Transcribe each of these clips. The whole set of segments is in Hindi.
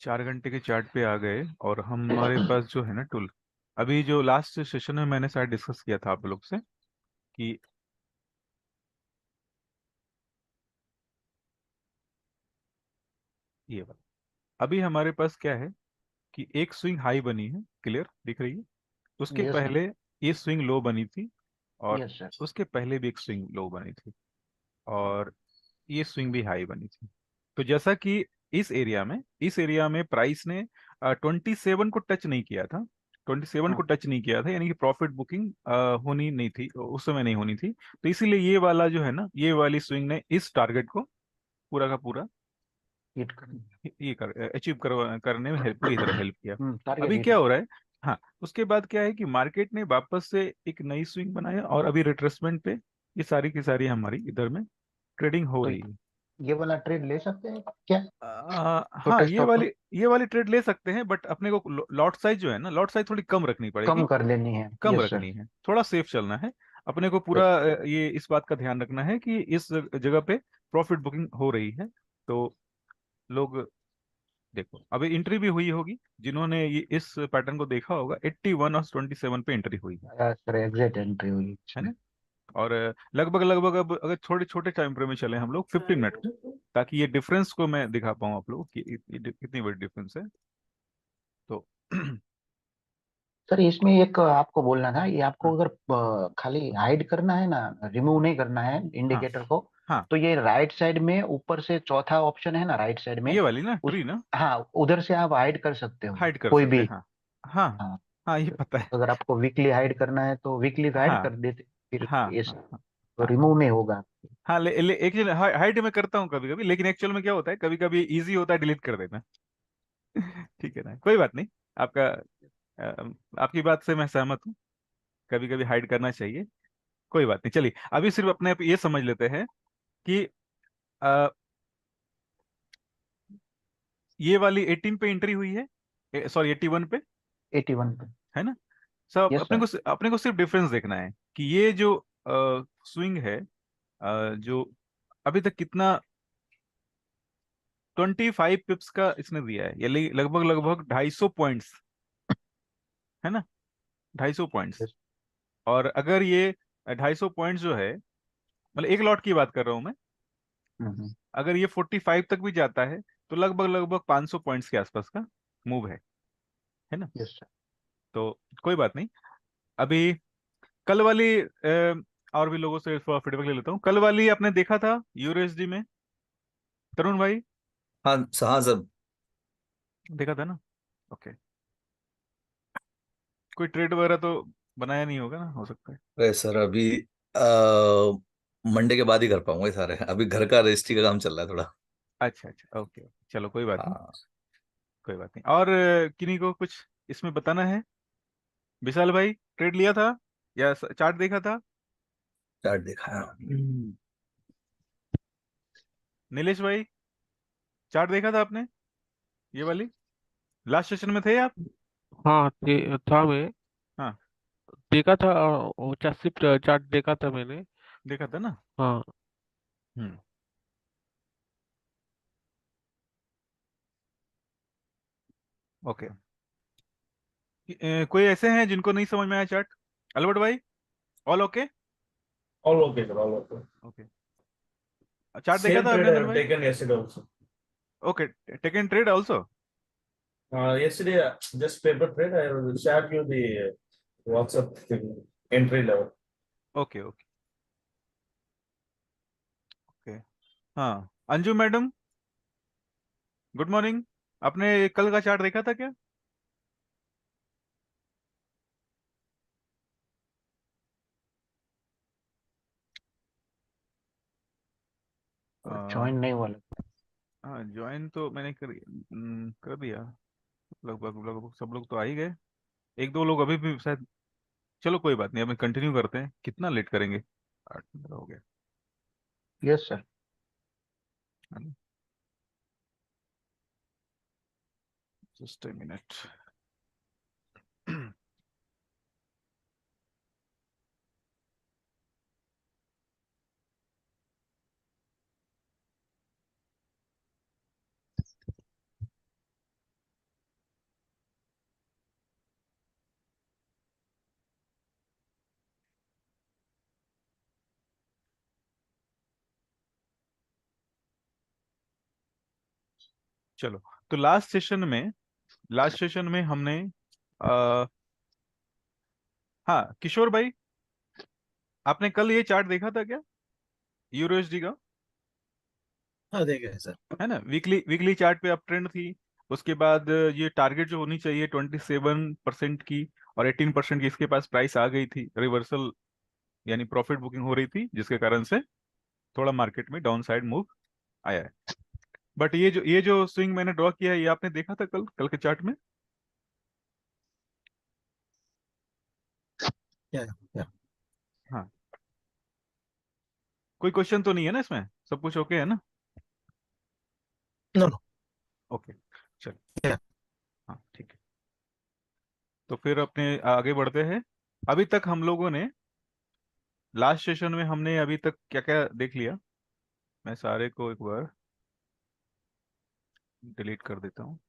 4 घंटे के चार्ट पे आ गए और हमारे पास जो है ना टूल, अभी जो लास्ट सेशन में मैंने शायद डिस्कस किया था आप लोग से कि ये वाला, अभी हमारे पास क्या है कि एक स्विंग हाई बनी है, क्लियर दिख रही है। उसके यस सर। पहले ये स्विंग लो बनी थी, और यस सर। उसके पहले भी एक स्विंग लो बनी थी, और ये स्विंग भी हाई बनी थी। तो जैसा कि इस एरिया में प्राइस ने 27 को टच नहीं किया था, 27 को हाँ। टच नहीं किया था, यानी कि प्रॉफिट बुकिंग होनी नहीं थी उस समय, नहीं होनी थी। तो इसीलिए ये वाला जो है ना, ये वाली स्विंग ने इस टारगेट को पूरा का पूरा हिट कर। ये अचीव करने में हेल्प, पूरी तरह हेल्प किया। टारगेट अभी हिट क्या है। हो रहा है, हाँ, उसके बाद क्या है कि मार्केट ने वापस से एक नई स्विंग बनाया, और अभी रिट्रेसमेंट पे ये सारी की सारी हमारी इधर में ट्रेडिंग हो तो रही है। ये वाला ट्रेड ले सकते हैं क्या? हाँ, छोटे स्टॉप पर ये वाली ट्रेड ले सकते हैं, बट अपने को लॉट साइज जो है ना, लॉट साइज थोड़ी कम रखनी कम पड़ेगी, कर लेनी है। कम यस सर। रखनी है, थोड़ा सेफ चलना है। अपने को तो पूरा ये इस बात का ध्यान रखना है कि इस जगह पे प्रॉफिट बुकिंग हो रही है। तो लोग देखो, अभी एंट्री भी हुई होगी, जिन्होंने ये इस पैटर्न को देखा होगा, 81 और 27 पे एंट्री हुई सर एग्जैक्ट एंट्री हुई है इसमें। ना। और लगभग लगभग अब अगर छोटे छोटे टाइम फ्रेम में चले हम लोग 15 मिनट में, ताकि ये डिफरेंस को मैं दिखा पाऊँ आप लोगों को कि कितनी बड़ी डिफरेंस है। तो सर इसमें एक आपको बोलना था, ये आपको हाँ अगर खाली हाइड करना है ना, रिमूव नहीं करना है हाँ इंडिकेटर को, हाँ, तो ये राइट साइड में ऊपर से चौथा ऑप्शन है ना, राइट साइड में। ये वाली ना उस ट्री ना, हाँ, उधर से आप हाइड कर सकते हो हाइड कर कोई सकते भी। हैं, हाँ हाँ हाँ। हाँ, ये पता है। अगर आपको वीकली हाइड करना है तो वीकली हाइड हाँ कर देते, फिर हाँ इस हाँ हाँ हाँ रिमूव नहीं होगा। हाँ, एक्चुअली हाइड में करता हूँ कभी कभी, लेकिन एक्चुअल में क्या होता है, कभी कभी इजी होता है डिलीट कर देना। ठीक है ना, कोई बात नहीं। आपका आपकी बात से मैं सहमत हूँ, कभी कभी हाइड करना चाहिए, कोई बात नहीं। चलिए, अभी सिर्फ अपने आप ये समझ लेते हैं कि अ, ये वाली 18 पे एंट्री हुई है, सॉरी 81 पे, 81 पे। है ना। सब यस सर। अपने को सिर्फ डिफरेंस देखना है कि ये जो स्विंग है, जो अभी तक कितना 25 पिप्स का इसने दिया है, ये लगभग लगभग 250 पॉइंट्स, है ना, 250 पॉइंट्स। यस। और अगर ये 250 पॉइंट्स जो है, मतलब एक लॉट की बात कर रहा हूं मैं, हम्म। अगर ये 45 तक भी जाता है, तो लगभग लगभग 500 पॉइंट्स के आसपास का मूव है ना। Yes sir. तो कोई बात नहीं। अभी कल वाली और भी लोगों से थोड़ा फीडबैक ले लेता हूँ। कल वाली आपने देखा था यूएसडी में, तरुण भाई, हाँ हाँ सर। देखा था ना। ओके, कोई ट्रेड वगैरह तो बनाया नहीं होगा ना, हो सकता है। अरे सर अभी मंडे के बाद ही कर पाऊंगा ये सारे, अभी घर का रजिस्ट्री का काम चल रहा है थोड़ा। अच्छा अच्छा, ओके, चलो कोई बात नहीं, हाँ। कोई बात नहीं। और किन्हीं को कुछ इसमें बताना है? विशाल भाई, ट्रेड लिया था या चार्ट देखा था? चार्ट देखा है। नीलेश भाई, चार्ट देखा था आपने, ये वाली लास्ट सेशन में थे आप? हाँ था मैं। हाँ, देखा था, वो शिफ्ट चार्ट देखा था मैंने। देखा था ना। हाँ। हम्म, ओके। कोई ऐसे हैं जिनको नहीं समझ में आया चार्ट? अल्बर्ट भाई, all okay? All okay, sir. All okay. Okay, chart देखा Same था trade I अभिनंदन have भाई? taken yesterday also. Okay, taken trade also. Yesterday, just paper trade, I will share you the WhatsApp thing, entry level. Okay okay okay, हाँ, अंजू मैडम, गुड मॉर्निंग। आपने कल का चार्ट देखा था क्या? ज्वाइन नहीं हुआ लगता। हाँ, ज्वाइन तो मैंने कर दिया, लगभग लगभग सब लोग तो आ ही गए, एक दो लोग अभी भी शायद। चलो कोई बात नहीं, अब कंटिन्यू करते हैं, कितना लेट करेंगे, 8 मिनट हो गया, यस सर। है ना। Just a minute. चलो, तो लास्ट सेशन में हमने आ, हाँ किशोर भाई, आपने कल ये चार्ट देखा था क्या, यूरोएसडी का? हाँ देखे सर। है ना, वीकली वीकली चार्ट पे अप ट्रेंड थी। उसके बाद ये टारगेट जो होनी चाहिए 27% की और 18% की, इसके पास प्राइस आ गई थी, रिवर्सल यानी प्रॉफिट बुकिंग हो रही थी, जिसके कारण से थोड़ा मार्केट में डाउन साइड मूव आया है। बट ये जो स्विंग मैंने ड्रॉ किया है, ये आपने देखा था कल कल के चार्ट में? क्या क्या? हाँ, कोई क्वेश्चन तो नहीं है ना इसमें, सब कुछ ओके है ना? No no. ओके, चलो। क्या? हाँ ठीक है, तो फिर अपने आगे बढ़ते हैं। अभी तक हम लोगों ने लास्ट सेशन में हमने अभी तक क्या क्या देख लिया, मैं सारे को एक बार डिलीट कर देता हूँ।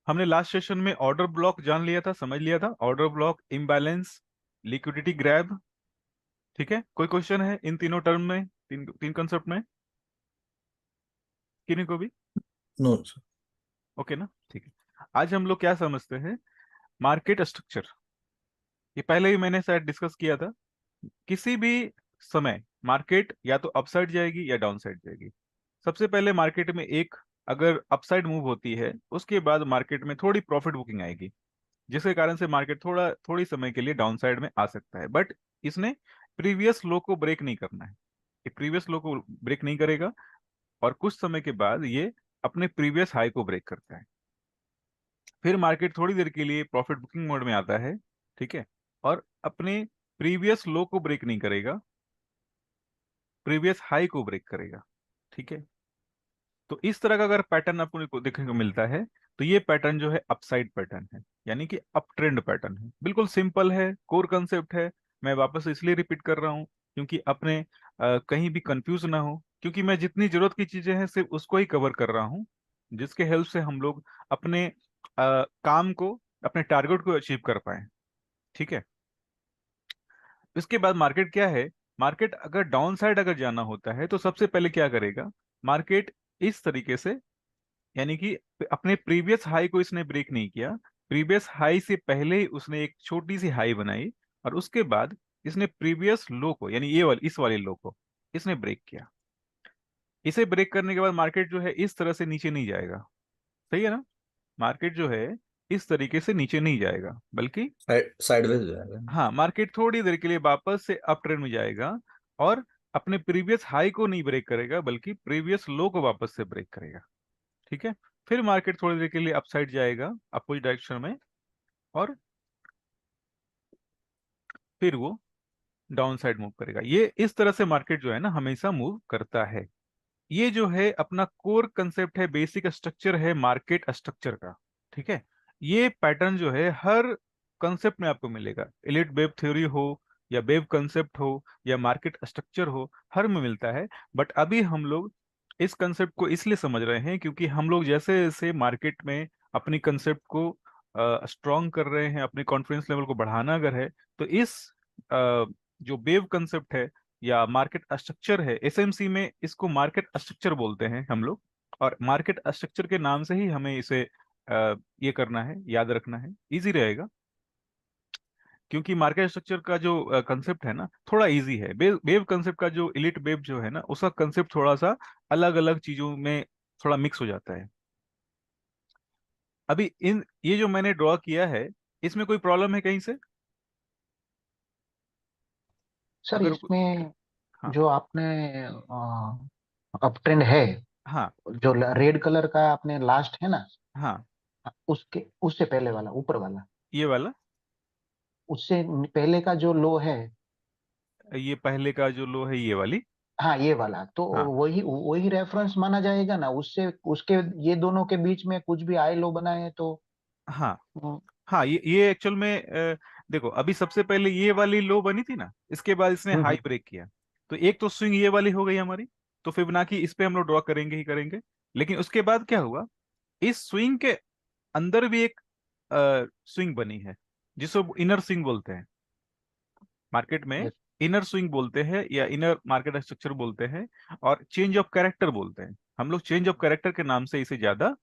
हमने लास्ट सेशन में ऑर्डर ब्लॉक जान लिया था, समझ लिया था, order block, imbalance, liquidity grab. ठीक है, कोई क्वेश्चन है इन तीनों टर्म में, तीन तीन कंसेप्ट में, किन्हीं को भी? No sir. ओके ना, ठीक है। आज हम लोग क्या समझते हैं, मार्केट स्ट्रक्चर। ये पहले ही मैंने शायद डिस्कस किया था। किसी भी समय मार्केट या तो अपसाइड जाएगी या डाउन साइड जाएगी। सबसे पहले मार्केट में एक, अगर अपसाइड मूव होती है, उसके बाद मार्केट में थोड़ी प्रॉफिट बुकिंग आएगी, जिसके कारण से मार्केट थोड़ी समय के लिए डाउन साइड में आ सकता है। बट इसने प्रीवियस लो को ब्रेक नहीं करना है, ये प्रीवियस लो को ब्रेक नहीं करेगा, और कुछ समय के बाद ये अपने प्रीवियस हाई को ब्रेक करता है। फिर मार्केट थोड़ी देर के लिए प्रॉफिट बुकिंग मोड में आता है, ठीक है, और अपने प्रीवियस लो को ब्रेक नहीं करेगा, प्रीवियस हाई को ब्रेक करेगा। ठीक है, तो इस तरह का अगर पैटर्न आपको देखने को मिलता है, तो ये पैटर्न जो है अपसाइड पैटर्न है, यानी कि अप ट्रेंड पैटर्न है। बिल्कुल सिंपल है, कोर कंसेप्ट है। मैं वापस इसलिए रिपीट कर रहा हूँ क्योंकि अपने कहीं भी कंफ्यूज ना हो, क्योंकि मैं जितनी जरूरत की चीजें हैं सिर्फ उसको ही कवर कर रहा हूँ, जिसके हेल्प से हम लोग अपने काम को, अपने टारगेट को अचीव कर पाए। ठीक है, इसके बाद मार्केट क्या है, मार्केट अगर डाउन साइड अगर जाना होता है तो सबसे पहले क्या करेगा मार्केट, इस तरीके से, यानी कि अपने प्रीवियस हाई को इसने ब्रेक नहीं किया, प्रीवियस हाई से पहले ही उसने एक छोटी सी हाई बनाई, और उसके बाद इसने प्रीवियस लो को, यानी ये वाली, इस वाले लो को इसने ब्रेक किया। इसे ब्रेक करने के बाद मार्केट जो है इस तरह से नीचे नहीं जाएगा, सही है ना? मार्केट जो है इस तरीके से नीचे नहीं जाएगा, बल्कि साइडवेज हो जाएगा। हाँ, मार्केट थोड़ी देर के लिए वापस से अप ट्रेंड में जाएगा, और अपने प्रीवियस हाई को नहीं ब्रेक करेगा, बल्कि प्रीवियस लो को वापस से ब्रेक करेगा। ठीक है, फिर मार्केट थोड़ी देर के लिए अपसाइड जाएगा अपोजिट डायरेक्शन में, और फिर वो डाउन साइड मूव करेगा। ये इस तरह से मार्केट जो है ना हमेशा मूव करता है। ये जो है अपना कोर कंसेप्ट है, बेसिक स्ट्रक्चर है मार्केट स्ट्रक्चर का। ठीक है, ये पैटर्न जो है हर कंसेप्ट में आपको मिलेगा, एलिट वेब थ्योरी हो या वेब कंसेप्ट हो या मार्केट स्ट्रक्चर हो, हर में मिलता है। बट अभी हम लोग इस कंसेप्ट को इसलिए समझ रहे हैं क्योंकि हम लोग जैसे जैसे मार्केट में अपनी कंसेप्ट को स्ट्रॉन्ग कर रहे हैं, अपने कॉन्फिडेंस लेवल को बढ़ाना अगर है, तो इस जो वेव कंसेप्ट है या मार्केट स्ट्रक्चर है, एसएमसी में इसको मार्केट स्ट्रक्चर बोलते हैं हम लोग, और मार्केट स्ट्रक्चर के नाम से ही हमें इसे ये करना है, याद रखना है, इजी रहेगा। क्योंकि मार्केट स्ट्रक्चर का जो कंसेप्ट है ना थोड़ा इजी है, वेव कंसेप्ट का जो इलिट वेव जो है ना उसका कंसेप्ट थोड़ा सा अलग अलग चीजों में थोड़ा मिक्स हो जाता है। अभी इन ये जो मैंने ड्रॉ किया है, इसमें कोई प्रॉब्लम है कहीं से? सर अगर इसमें हाँ, जो आपने अप ट्रेंड है, हाँ, जो रेड कलर का आपने लास्ट है ना, हाँ, उसके उससे पहले वाला, ऊपर वाला, ये वाला, उससे पहले का जो लो है, ये पहले का जो लो है ये वाली। हाँ ये वाला, तो हाँ, वही वही रेफरेंस माना जाएगा ना उससे, उसके ये दोनों के बीच में कुछ भी आई लो बनाए तो। हाँ, हम्म हाँ, ये एक्चुअल में देखो, अभी सबसे पहले ये वाली लो बनी थी ना, इसके बाद इसने हाई हम्म ब्रेक किया, तो एक तो स्विंग ये वाली हो गई हमारी, तो फिबोनाची इस पे हम लोग ड्रॉ करेंगे ही करेंगे। लेकिन उसके बाद क्या हुआ, इस स्विंग के अंदर भी एक स्विंग बनी है, जिसको इनर स्विंग बोलते हैं। मार्केट में Yes. इनर स्विंग बोलते हैं या इनर मार्केट स्ट्रक्चर बोलते हैं, और चेंज ऑफ कैरेक्टर बोलते हैं। हम लोग चेंज ऑफ कैरेक्टर के नाम से इसे ज्यादा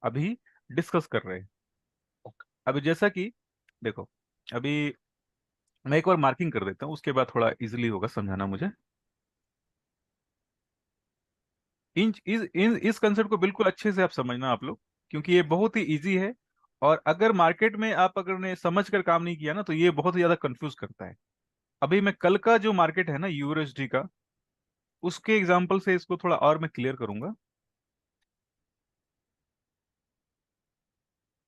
अभी डिस्कस कर रहे हैं। अभी जैसा कि देखो, अभी मैं एक बार मार्किंग कर देता हूँ, उसके बाद थोड़ा इजीली होगा समझाना मुझे। इस कंसेप्ट को बिल्कुल अच्छे से आप समझना आप लोग, क्योंकि ये बहुत ही इजी है। और अगर मार्केट में आप अगर ने समझ कर काम नहीं किया ना, तो ये बहुत ही ज्यादा कंफ्यूज करता है। अभी मैं कल का जो मार्केट है ना यूएसडी का, उसके एग्जांपल से इसको थोड़ा और मैं क्लियर करूंगा।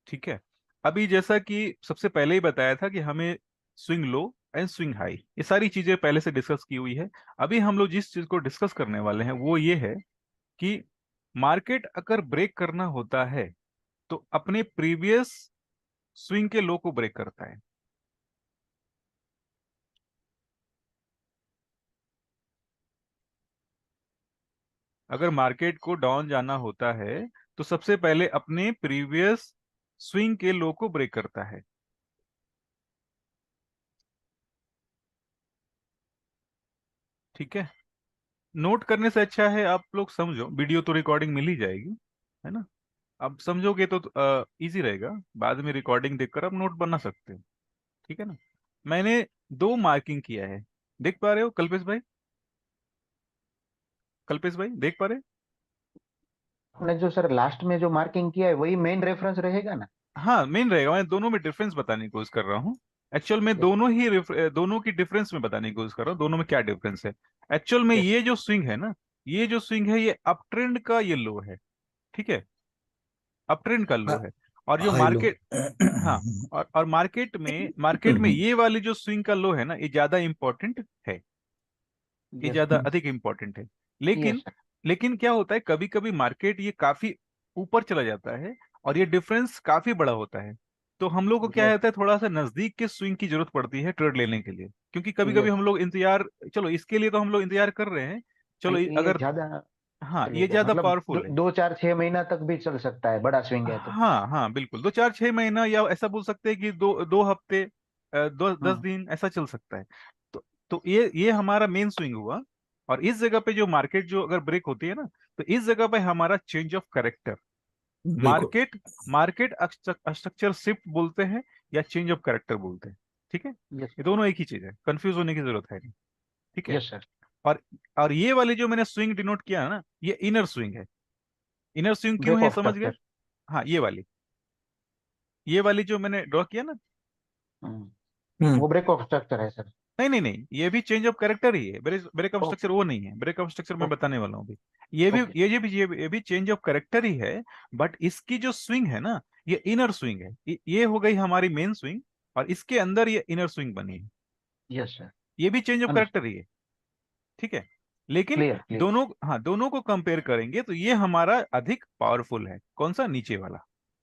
ठीक है। अभी जैसा कि सबसे पहले ही बताया था कि हमें swing low and swing high, ये सारी चीजें पहले से डिस्कस की हुई है। अभी हम लोग जिस चीज को डिस्कस करने वाले हैं वो ये है कि मार्केट अगर ब्रेक करना होता है तो अपने प्रीवियस स्विंग के लो को ब्रेक करता है। अगर मार्केट को डाउन जाना होता है तो सबसे पहले अपने प्रीवियस स्विंग के लो को ब्रेक करता है। ठीक है। नोट करने से अच्छा है आप लोग समझो, वीडियो तो रिकॉर्डिंग मिल ही जाएगी, है ना। अब समझोगे तो इजी रहेगा, बाद में रिकॉर्डिंग देखकर आप नोट बना सकते हो। ठीक है ना। मैंने दो मार्किंग किया है, देख पा रहे हो कल्पेश भाई? कल्पेश भाई देख पा रहे? आपने जो सर लास्ट में जो मार्किंग किया है वही मेन रेफरेंस रहेगा ना? हाँ मेन रहेगा, मैं दोनों में डिफरेंस बताने की कोशिश कर रहा हूँ। एक्चुअल में यस। दोनों की डिफरेंस में बताने की कोशिश कर रहा हूँ, दोनों में क्या डिफरेंस है। एक्चुअल में यस। ये जो स्विंग है ना, ये जो स्विंग है ये अप ट्रेंड का ये लो है। ठीक है, अप ट्रेंड का लो है। और जो हाई लो। मार्केट, हाँ, और मार्केट में ये वाली जो स्विंग का लो है ना, ये ज्यादा इंपॉर्टेंट है, ये यस। ज्यादा अधिक इंपॉर्टेंट है। यस लेकिन सर। लेकिन क्या होता है, कभी कभी मार्केट ये काफी ऊपर चला जाता है और ये डिफरेंस काफी बड़ा होता है। तो हम लोग को क्या यस। होता है, थोड़ा सा नजदीक के स्विंग की जरूरत पड़ती है ट्रेड लेने के लिए, क्योंकि कभी कभी यस। हम लोग इंतजार, चलो इसके लिए तो हम लोग इंतजार कर रहे हैं। चलो ये अगर, ज्यादा हाँ ये चलेगा, ज्यादा मतलब पावरफुल है। 2 4 6 महीना तक भी चल सकता है, बड़ा स्विंग है तो। हाँ हाँ बिल्कुल, 2 4 6 महीना, या ऐसा बोल सकते हैं कि दो दो हफ्ते, 10 दिन ऐसा चल सकता है। तो ये हमारा मेन स्विंग हुआ। और इस जगह पे जो मार्केट जो अगर ब्रेक होती है ना, तो इस जगह पे हमारा चेंज ऑफ करेक्टर, बिल्कुल। मार्केट मार्केट स्ट्रक्चर शिफ्ट बोलते हैं या चेंज ऑफ करेक्टर बोलते हैं। ठीक है, यस। ये दोनों एक ही चीज है, कंफ्यूज होने की जरूरत है नहीं। ठीक है। Yes sir. और और ये वाली जो मैंने स्विंग डिनोट किया है ना, ये इनर स्विंग है। इनर स्विंग क्यों ब्रेक है ऑफ समझ गए? स्ट्रक्चर। हाँ ये वाली जो मैंने ड्रॉ किया ना, हम्म। वो ब्रेक ऑफ स्ट्रक्चर है सर। नहीं नहीं नहीं, ये भी चेंज ऑफ कैरेक्टर ही है, ब्रेक ऑफ स्ट्रक्चर ओके। वो नहीं है, ब्रेक ऑफ स्ट्रक्चर मैं ओके। बताने वाला हूँ अभी। ये भी ओके। ये भी चेंज ऑफ कैरेक्टर ही है। बट इसकी जो स्विंग है ना, ये इनर स्विंग है, ये हो गई हमारी मेन स्विंग, और इसके अंदर ये इनर स्विंग बनी है। Yes sir. ये भी चेंज ऑफ कैरेक्टर ही है। ठीक है। लेकिन क्लियर क्लियर। दोनों को कंपेयर करेंगे तो ये हमारा अधिक पावरफुल है, कौन सा, नीचे वाला।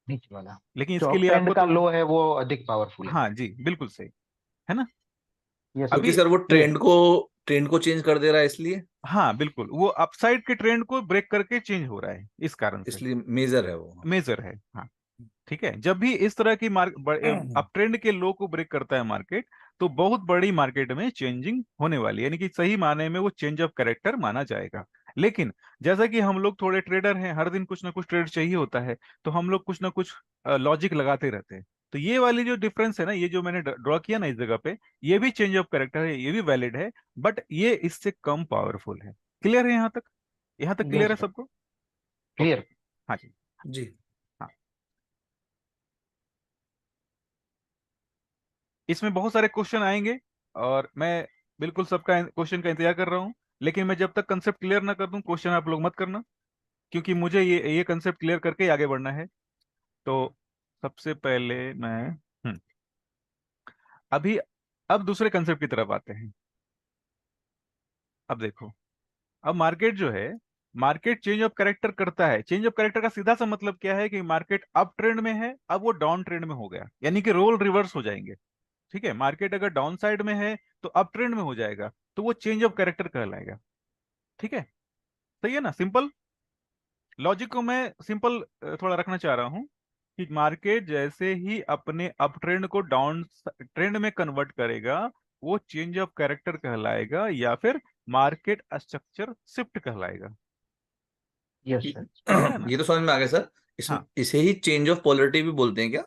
नीचे वाला। लेकिन जो इसके अप लिए ट्रेंड आपको का तो, लो है वो अधिक पावरफुल है। हाँ जी बिल्कुल सही, है ना। Yes sir. क्योंकि अभी, सर वो क्लियर। ट्रेंड को चेंज कर दे रहा है, इसलिए हाँ बिल्कुल, वो अपसाइड के ट्रेंड को ब्रेक करके चेंज हो रहा है, इस कारण से इसलिए मेजर है वो। मेजर है। हाँ ठीक है, जब भी इस तरह की अप ट्रेंड के लो को ब्रेक करता है मार्केट, तो बहुत बड़ी मार्केट में चेंजिंग होने वाली है, यानी कि सही माने में वो चेंज ऑफ कैरेक्टर माना जाएगा। लेकिन जैसा कि हम लोग थोड़े ट्रेडर हैं, हर दिन कुछ ना कुछ ट्रेड चाहिए होता है, तो हम लोग कुछ ना कुछ लॉजिक लगाते रहते हैं। तो ये वाली जो डिफरेंस है ना, ये जो मैंने ड्रॉ किया ना इस जगह पे, ये भी चेंज ऑफ कैरेक्टर है, ये भी वैलिड है, बट ये इससे कम पावरफुल है। क्लियर है यहाँ तक? यहाँ तक क्लियर यस है सर। सबको? ओके। क्लियर। हाँ जी। जी। हाँ, इसमें बहुत सारे क्वेश्चन आएंगे, और मैं बिल्कुल सबका क्वेश्चन का इंतजार कर रहा हूँ। लेकिन मैं जब तक कंसेप्ट क्लियर ना कर दूं, क्वेश्चन आप लोग मत करना, क्योंकि मुझे ये कंसेप्ट क्लियर करके ही आगे बढ़ना है। तो सबसे पहले मैं, हम्म, अभी अब दूसरे कंसेप्ट की तरफ आते हैं। अब देखो, अब मार्केट जो है, मार्केट चेंज ऑफ कैरेक्टर करता है। चेंज ऑफ कैरेक्टर का सीधा सा मतलब क्या है कि मार्केट अप ट्रेंड में है, अब वो डाउन ट्रेंड में हो गया, यानी कि रोल रिवर्स हो जाएंगे। ठीक है, मार्केट अगर डाउन साइड में है तो अप ट्रेंड में हो जाएगा, तो वो चेंज ऑफ कैरेक्टर कहलाएगा। ठीक है, सही है ना, सिंपल लॉजिक को मैं सिंपल थोड़ा रखना चाह रहा हूं कि मार्केट जैसे ही अपने अप ट्रेंड को डाउन ट्रेंड में कन्वर्ट करेगा, वो चेंज ऑफ कैरेक्टर कहलाएगा या फिर मार्केट स्ट्रक्चर शिफ्ट कहलाएगा। Yes sir. क्लियर है ना? ये तो समझ में आ गया सर। हाँ इसे ही चेंज ऑफ पोलरिटी भी बोलते हैं क्या?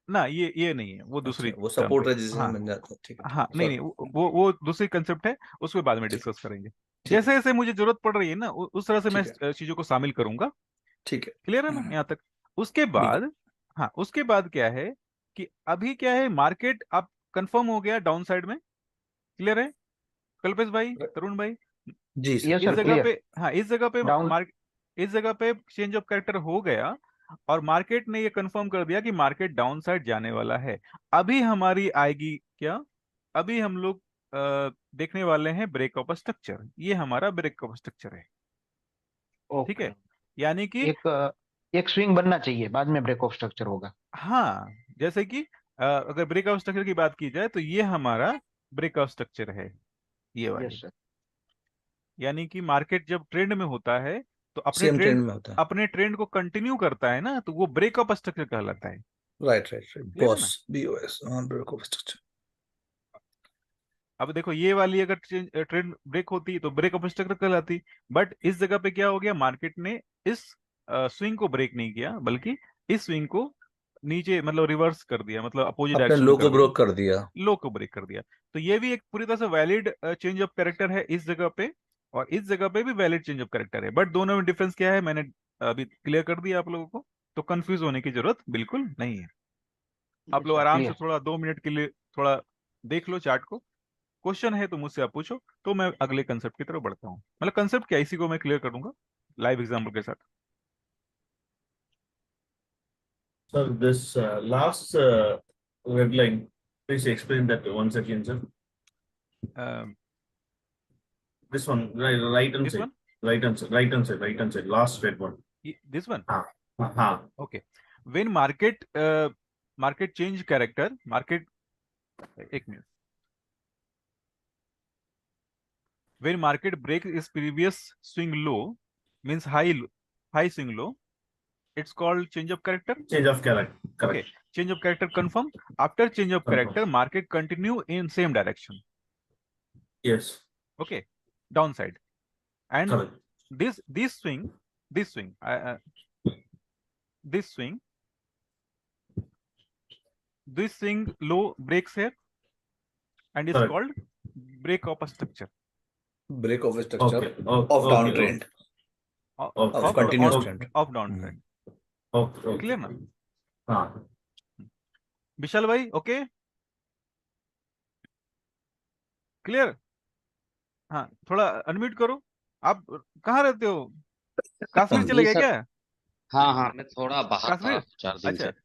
ना, ये नहीं है, वो दूसरी अच्छा, वो टर्म सपोर्ट पे। रेजिस्टेंस हाँ बन जाता है। ठीक है, हाँ, नहीं नहीं, सॉरी। वो दूसरी कंसेप्ट है, उसको बाद में ठीक डिस्कस करेंगे। ठीक जैसे है। जैसे मुझे जरूरत पड़ रही है ना, उस तरह से मैं ठीक है। चीजों को शामिल करूंगा। ठीक है। क्लियर है ना यहाँ तक? उसके बिल्कुल। बाद, हाँ, उसके बाद क्या है कि अभी क्या है, मार्केट अब कंफर्म हो गया डाउन साइड में। क्लियर है कल्पेश भाई, तरुण भाई? जी सर। यस इस सर, जगह क्लियर। पे, हाँ, इस जगह पे डाउन। इस जगह पे चेंज ऑफ कैरेक्टर हो गया और मार्केट ने ये कंफर्म कर दिया कि मार्केट डाउन साइड जाने वाला है। अभी हमारी आएगी क्या? अभी हम लोग देखने वाले हैं ब्रेक ऑफ स्ट्रक्चर। ये हमारा ब्रेक ऑफ स्ट्रक्चर है। ठीक ओके। है, यानी कि एक स्विंग बनना चाहिए, बाद में ब्रेक ऑफ स्ट्रक्चर होगा। हाँ, जैसे कि अगर ब्रेक ऑफ स्ट्रक्चर की बात की जाए तो ये हमारा ब्रेक ऑफ स्ट्रक्चर है, ये यस वाली। सर। यानी कि मार्केट जब ट्रेंड में होता है तो सेम ट्रेंड में होता है। अपने ट्रेंड को कंटिन्यू करता है ना, तो वो ब्रेक ऑफ स्ट्रक्चर कहलाता है। राइट राइट राइट, क्लियर है बॉस, ना? BOS, हाँ, ब्रेक ऑफ स्ट्रक्चर। अब देखो, ये वाली अगर ट्रेंड ब्रेक होती तो ब्रेक ऑफ स्ट्रक्चर कहलाती। बट इस जगह पे क्या हो गया, मार्केट ने इस स्विंग को ब्रेक नहीं किया, बल्कि इस स्विंग को नीचे मतलब रिवर्स कर दिया, मतलब अपोजिट अपने डायरेक्शन में लो कर को दिया, ब्रोक कर दिया। लो को ब्रेक कर दिया। तो ये भी एक पूरी तरह से वैलिड चेंज ऑफ कैरेक्टर है इस जगह पे, और इस जगह पे भी वैलिड चेंज ऑफ कैरेक्टर है। बट दोनों में डिफरेंस क्या है मैंने अभी क्लियर कर दिया आप लोगों को, तो कंफ्यूज होने की जरूरत बिल्कुल नहीं है। आप यस लोग सर, आराम से क्लियर। थोड़ा 2 मिनट के लिए थोड़ा देख लो चार्ट को। क्वेश्चन है तो मुझसे आप पूछो, तो मैं अगले कंसेप्ट की तरफ बढ़ता हूँ। मतलब कंसेप्ट क्या है, इसी को मैं क्लियर कर दूंगा लाइव एग्जाम्पल के साथ। Sir, this last red line, please explain that once again, sir. This one, right hand this side, one, right hand side, last red one. This one, हाँ हाँ okay. When market market change character, market, एक minute, when market breaks its previous swing low, means high swing low, it's called change of character. change of character, Okay, correct. change of character confirm. After change of Confirm. character, market continue in same direction. Yes, Okay, downside. And correct. this swing, this swing, this swing, this swing low breaks here, and is Correct. called break of a structure. Break of structure Okay, of down okay, trend, Of of continuous trend. of downtrend. okay, Clear ना? हाँ विशाल भाई, ओके, क्लियर? हाँ, थोड़ा अनम्यूट करो। आप कहाँ रहते हो? कश्मीर चले नहीं गए सर। क्या? हाँ हाँ, मैं थोड़ा बाहर था कश्मीर, 4 दिन अच्छा, से।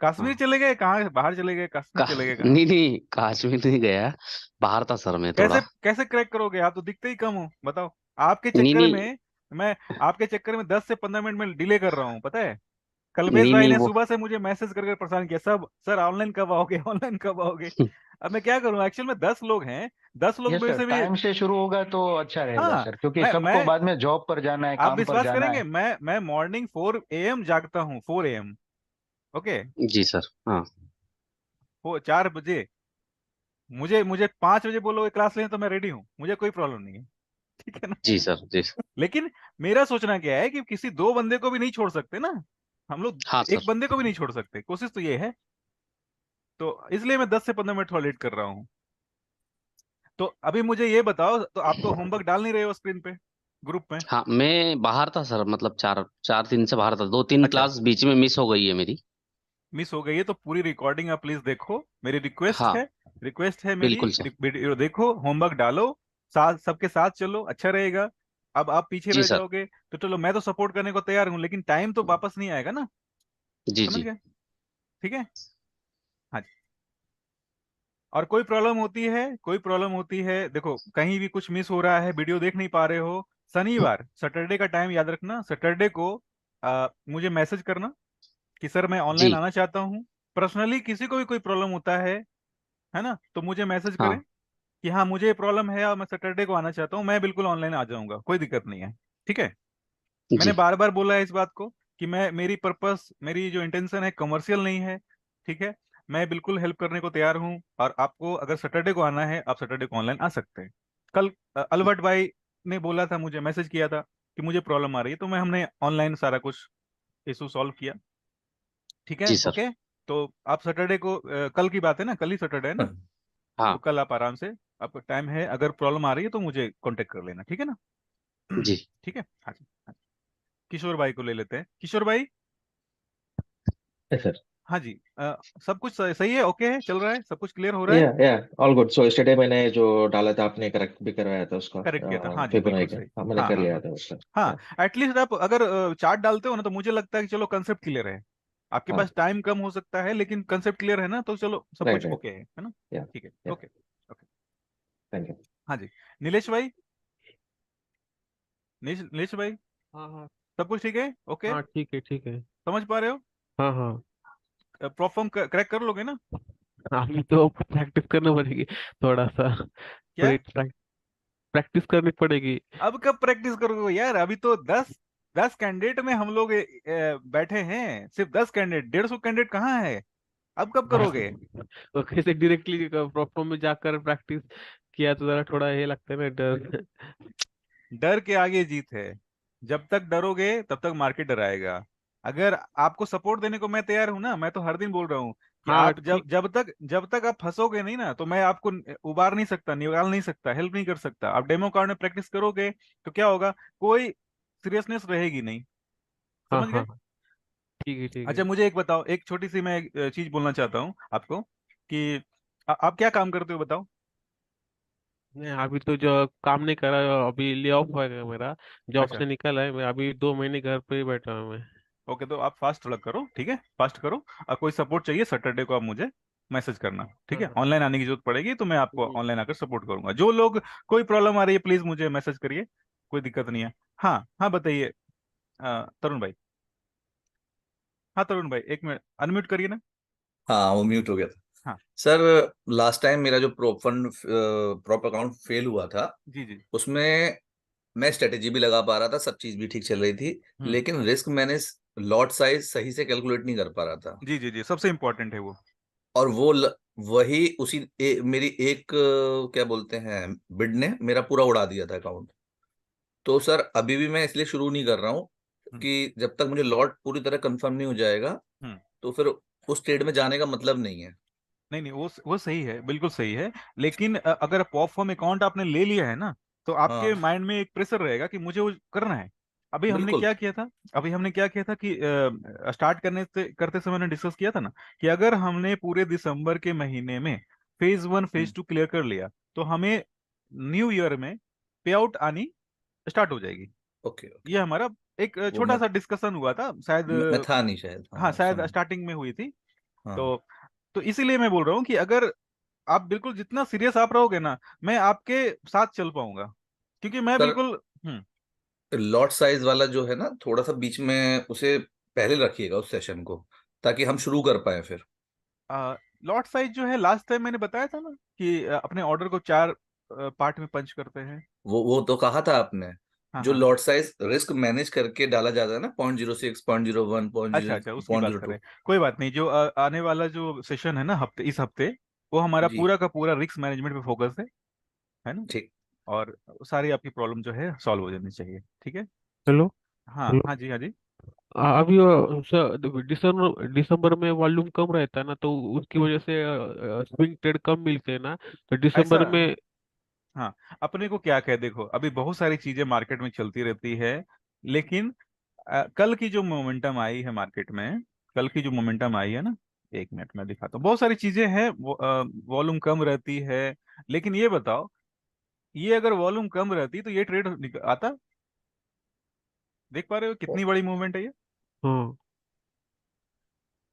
कश्मीर हाँ। चले गए? कहाँ बाहर चले गए? कश्मीर चले गए कहाँ? नहीं नहीं, कश्मीर नहीं गया, बाहर था सर मैं कैसे थोड़ा। कैसे क्रैक करोगे? आप तो दिखते ही कम हो, बताओ। आपके नहीं चक्कर नहीं में मैं आपके चक्कर में 10 से 15 मिनट में डिले कर रहा हूँ, पता है? कल्पेश नहीं भाई नहीं ने वो सुबह से मुझे मैसेज करके परेशान किया, सब सर ऑनलाइन कब आओगे, ऑनलाइन कब आओगे? अब मैं क्या करूं, एक्चुअल में 10 लोग हैं, 10 लोग यस में सर, से भी, टाइम से शुरू होगा तो अच्छा रहेगा हाँ, सर, क्योंकि सबको मैं बाद में जॉब पर जाना है, आप काम पर विश्वास जाना करेंगे, है। मैं मॉर्निंग 4 AM जागता हूँ, 4 AM। Okay, ji sir. हाँ 4 बजे, मुझे मुझे 5 बजे बोलोगे क्लास लेने तो मैं रेडी हूँ, मुझे कोई प्रॉब्लम नहीं है। ठीक है ना? जी सर। जी सर। लेकिन मेरा सोचना क्या है कि किसी 2 बंदे को भी नहीं छोड़ सकते ना, हम लोग हाँ एक सर। बंदे को भी नहीं छोड़ सकते, कोशिश तो ये है। तो इसलिए मैं 10 से 15 मिनट थोड़ा लेट कर रहा हूँ। तो अभी मुझे ये बताओ, तो आप तो होमवर्क डाल नहीं रहे हो स्क्रीन पे ग्रुप में? हाँ, मैं बाहर था सर, मतलब 4 दिन से बाहर था, 2-3 अच्छा, क्लास बीच में मिस हो गई है मेरी। मिस हो गई है तो पूरी रिकॉर्डिंग आप प्लीज देखो, मेरी रिक्वेस्ट हाँ है, रिक्वेस्ट है मेरी। बिल्कुल सर। वीडियो देखो, होमवर्क डालो, साथ सबके साथ चलो, अच्छा रहेगा। अब आप पीछे जी रह सर। जाओगे तो चलो, मैं तो सपोर्ट करने को तैयार हूँ, लेकिन टाइम तो वापस नहीं आएगा ना। जी समझ जी। गए? ठीक है, हाँ जी। और कोई प्रॉब्लम होती है, कोई प्रॉब्लम होती है, देखो कहीं भी कुछ मिस हो रहा है, वीडियो देख नहीं पा रहे हो, शनिवार सैटरडे का टाइम याद रखना, सैटरडे को मुझे मैसेज करना कि सर मैं ऑनलाइन जी। आना चाहता हूँ। पर्सनली किसी को भी कोई प्रॉब्लम होता है ना, तो मुझे मैसेज करें हाँ कि हाँ मुझे ये प्रॉब्लम है और मैं सैटरडे को आना चाहता हूँ, मैं बिल्कुल ऑनलाइन आ जाऊंगा, कोई दिक्कत नहीं है। ठीक है, मैंने जी। बार बार बोला है इस बात को कि मैं, मेरी पर्पस, मेरी जो इंटेंशन है कमर्शियल नहीं है। ठीक है, मैं बिल्कुल हेल्प करने को तैयार हूँ। और आपको अगर सैटरडे को आना है, आप सैटरडे को ऑनलाइन आ सकते हैं। कल अलवर्ट भाई ने बोला था, मुझे मैसेज किया था कि मुझे प्रॉब्लम आ रही है, तो हमने ऑनलाइन सारा कुछ इशू सॉल्व किया। ठीक है, जी सर। ओके। तो आप सैटरडे को, कल की बात है ना, कल ही सैटरडे है ना, तो हाँ कल आप आराम से, आपको टाइम है, अगर प्रॉब्लम आ रही है तो मुझे कांटेक्ट कर लेना, ठीक है ना। जी। ठीक है, हाँ जी, हाँ जी। किशोर भाई को ले लेते हैं। किशोर भाई, Yes, sir. हाँ जी, सब कुछ सही है, ओके है, चल रहा है, सब कुछ क्लियर हो रहा है। All good. सो yesterday मैंने जो डाला था आपने करेक्ट भी करवाया था उसका, करेक्ट किया था, हाँ जी, फिबोनाची बिल्कुल का। सही। हाँ, मैंने हाँ कर हाँ लिया हाँ था उसका। हाँ। हाँ एटलीस्ट आप अगर चार्ट डालते हो ना, तो मुझे लगता है कि चलो कंसेप्ट क्लियर है। आपके हाँ। पास टाइम कम हो सकता है, लेकिन कंसेप्ट क्लियर है ना, तो चलो सब राइट कुछ राइट। ओके है ना। या ठीक है, या। Okay okay. Thank you. हाँ जी, नीलेश भाई, नीलेश भाई, हाँ हाँ। सब कुछ ठीक है, ओके, हाँ ठीक है ठीक है। समझ पा रहे हो। हाँ हाँ। प्रॉब्लम क्रैक कर लोगे ना। अभी तो प्रैक्टिस करनी पड़ेगी थोड़ा सा। क्या, थोड़ी प्रैक्टिस करनी पड़ेगी। अब कब प्रैक्टिस करोगे यार, अभी तो 10 कैंडिडेट में हम लोग बैठे हैं, सिर्फ 10 कैंडिडेट, 150 कैंडिडेट कहाँ है, अब कब हाँ करोगे। तो कैसे डायरेक्टली प्रॉपर में जाकर प्रैक्टिस किया तो जरा थोड़ा ये लगता है ना डर। डर के आगे जीत है। जब तक डरोगे तब तक मार्केट डराएगा। अगर आपको सपोर्ट देने को मैं तैयार हूं ना, मैं तो हर दिन बोल रहा हूँ कि हाँ आप जब ठीक। जब तक आप फंसोगे नहीं ना, तो मैं आपको उबार नहीं सकता, निकाल नहीं सकता, हेल्प नहीं कर सकता। आप डेमो कार्ड में प्रैक्टिस करोगे तो क्या होगा, कोई सीरियसनेस रहेगी नहीं। हाँ समझ गए। हाँ ठीक है ठीक अच्छा, है। मुझे एक बताओ, एक छोटी सी मैं चीज बोलना चाहता हूँ आपको कि आप क्या काम करते हो बताओ। नहीं अभी तो जो काम नहीं कर रहा, अभी ले ऑफ हो गया मेरा, जॉब अच्छा, से निकला है मैं, अभी 2 महीने घर पे ही बैठा हूँ मैं। ओके, तो आप फास्ट थोड़ा करो, ठीक है, फास्ट करो। और कोई सपोर्ट चाहिए सैटरडे को आप मुझे मैसेज करना, ठीक हाँ है। हाँ। ऑनलाइन आने की जरूरत पड़ेगी तो मैं आपको जी। ऑनलाइन आकर सपोर्ट करूंगा। जो लोग, कोई प्रॉब्लम आ रही है प्लीज मुझे मैसेज करिए, कोई दिक्कत नहीं है। हाँ हाँ, बताइए, तरुण भाई। हाँ तरुण भाई, एक मिनट अनम्यूट करिए ना। हाँ, वो म्यूट हो गया था। हाँ सर, लास्ट टाइम मेरा जो प्रॉप अकाउंट फेल हुआ था, जी जी। उसमें मैं स्ट्रेटेजी भी लगा पा रहा था, सब चीज भी ठीक चल रही थी, हम्म। लेकिन रिस्क मैंने लॉट साइज सही से कैलकुलेट नहीं कर पा रहा था। जी जी जी, सबसे इम्पोर्टेंट है वो। और वही उसी मेरी एक क्या बोलते हैं, बिड ने मेरा पूरा उड़ा दिया था अकाउंट। तो सर अभी भी मैं इसलिए शुरू नहीं कर रहा हूँ हम्म कि जब तक मुझे लॉट पूरी तरह कंफर्म नहीं हो जाएगा, हम्म। तो फिर उस ट्रेड में जाने का मतलब नहीं है। नहीं नहीं, वो सही है, बिल्कुल सही है। लेकिन अगर पॉप फॉर्म अकाउंट आपने ले लिया है ना, तो आपके हाँ, माइंड में एक प्रेशर रहेगा कि मुझे वो करना है। बिल्कुल। अभी हमने क्या किया था कि स्टार्ट करने से करते समय ने डिस्कस किया था ना, कि अगर हमने पूरे दिसंबर के महीने में फेज 1 फेज 2 क्लियर कर लिया, तो हमें न्यू ईयर में पे आउट आनी स्टार्ट हो जाएगी। Okay okay. ये हमारा एक वो छोटा सा डिस्कशन हुआ था शायद, मैं था नहीं शायद, हाँ हाँ शायद सुन। स्टार्टिंग में हुई थी। हाँ तो इसीलिए मैं बोल रहा हूँ कि अगर आप बिल्कुल, जितना सीरियस आप रहोगे ना, मैं आपके साथ चल पाऊंगा, क्योंकि मैं सर, बिल्कुल। हम्म। लॉट साइज वाला जो है ना, थोड़ा सा बीच में उसे पहले रखिएगा उस सेशन को, ताकि हम शुरू कर पाए फिर। लॉट साइज जो है, लास्ट टाइम मैंने बताया था ना कि अपने ऑर्डर को 4 पार्ट में पंच करते हैं। वो तो कहा था आपने। हाँ जो हाँ हाँ। लॉट साइज रिस्क मैनेज करके डाला जाता है ना, 0.06, 0.01, पॉइंट अच्छा अच्छा, जीरो उसकी पॉइंट बात जीरो कर रहे टू हैं, कोई बात नहीं। जो आने वाला जो सेशन है ना, इस हफ्ते, वो हमारा जी, पूरा का पूरा रिस्क मैनेजमेंट पे फोकस है ना। ठीक। और सारी आपकी प्रॉब्लम जो है सॉल्व हो जानी चाहिए, ठीक है। हेलो। हाँ हेलो। हाँ जी, हाँ जी। अभी दिसंबर दिसंबर में वॉल्यूम कम रहता है ना, तो उसकी वजह से स्विंग ट्रेड कम मिलते हैं ना, तो ऐसा, दिसंबर में। हाँ, अपने को क्या कहे, देखो अभी बहुत सारी चीजें मार्केट में चलती रहती है, लेकिन कल की जो मोमेंटम आई है मार्केट में, कल की जो मोमेंटम आई है ना, एक मिनट में दिखाता हूँ। बहुत सारी चीजें हैं, वॉल्यूम कम रहती है, लेकिन ये बताओ, ये अगर वॉल्यूम कम रहती तो ये ट्रेड आता। देख पा रहे हो कितनी बड़ी मूवमेंट है ये। हाँ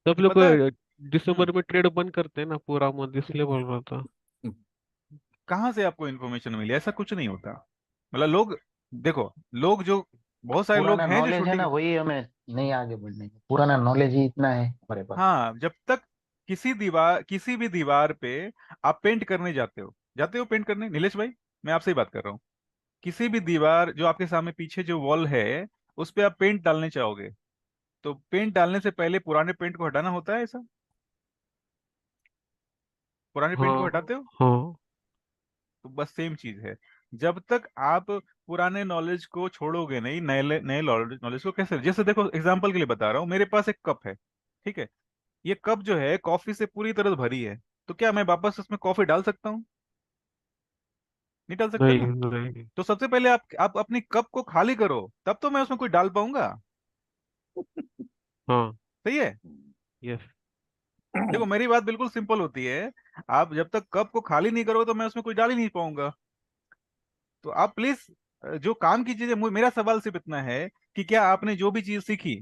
सब ये लोग पता है। दिसंबर हम्म। में ट्रेड बंद करते हैं ना पूरा मंथ, इसलिए बोल रहा था। कहाँ से आपको इन्फॉर्मेशन मिली, ऐसा कुछ नहीं होता। मतलब लोग, देखो, लोग जो, बहुत सारे लोग पुराना हैं जो नॉलेज है छोटी, ना, वही हमें नहीं आगे बढ़ने का, पुराना नॉलेज ही इतना है हमारे पास। हाँ, जब तक किसी भी दीवार पे आप पेंट करने जाते हो पेंट करने, नीलेश भाई, मैं आपसे ही बात कर रहा हूँ। किसी भी दीवार जो आपके सामने पीछे जो वॉल है, उस पे आप पेंट डालने चाहोगे, तो पेंट डालने से पहले पुराने पेंट को हटाना होता है ऐसा। पुराने पेंट को हाँ हटाते हो, हाँ तो बस सेम चीज है। जब तक आप पुराने नॉलेज को छोड़ोगे नहीं, नए नए नॉलेज को कैसे, जैसे देखो एग्जांपल के लिए बता रहा हूँ, मेरे पास एक कप है, ठीक है, ये कप जो है कॉफी से पूरी तरह भरी है, तो क्या मैं वापस उसमें कॉफी डाल सकता हूँ? नहीं डाल सकता नहीं ना। नहीं। तो सबसे पहले आप अपनी कप को खाली करो, तब तो मैं उसमें कोई डाल पाऊंगा। हाँ। सही है। यस। देखो मेरी बात बिल्कुल सिंपल होती है, आप जब तक कप को खाली नहीं करोगे तो मैं उसमें कुछ डाल ही नहीं पाऊंगा। तो आप प्लीज जो काम की चीजें, मेरा सवाल सिर्फ इतना है कि क्या आपने जो भी चीज सीखी,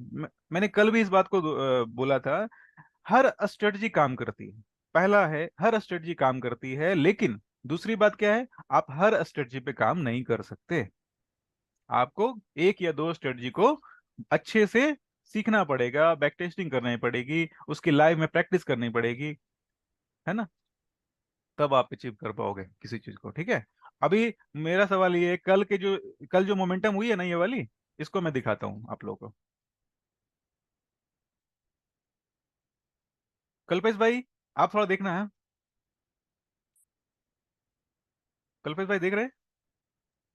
मैंने कल भी इस बात को बोला था, हर स्ट्रेटजी काम करती है। पहला है हर स्ट्रेटजी काम करती है, लेकिन दूसरी बात क्या है, आप हर स्ट्रेटजी पे काम नहीं कर सकते। आपको एक या दो स्ट्रेटजी को अच्छे से सीखना पड़ेगा, बैक टेस्टिंग करनी पड़ेगी, उसकी लाइव में प्रैक्टिस करनी पड़ेगी, है ना, तब आप अचीव कर पाओगे किसी चीज को। ठीक है। अभी मेरा सवाल ये है, कल जो मोमेंटम हुई है ना ये वाली, इसको मैं दिखाता हूँ आप लोगों को। कल्पेश भाई, आप थोड़ा देखना है। कल्पेश भाई देख रहे हैं?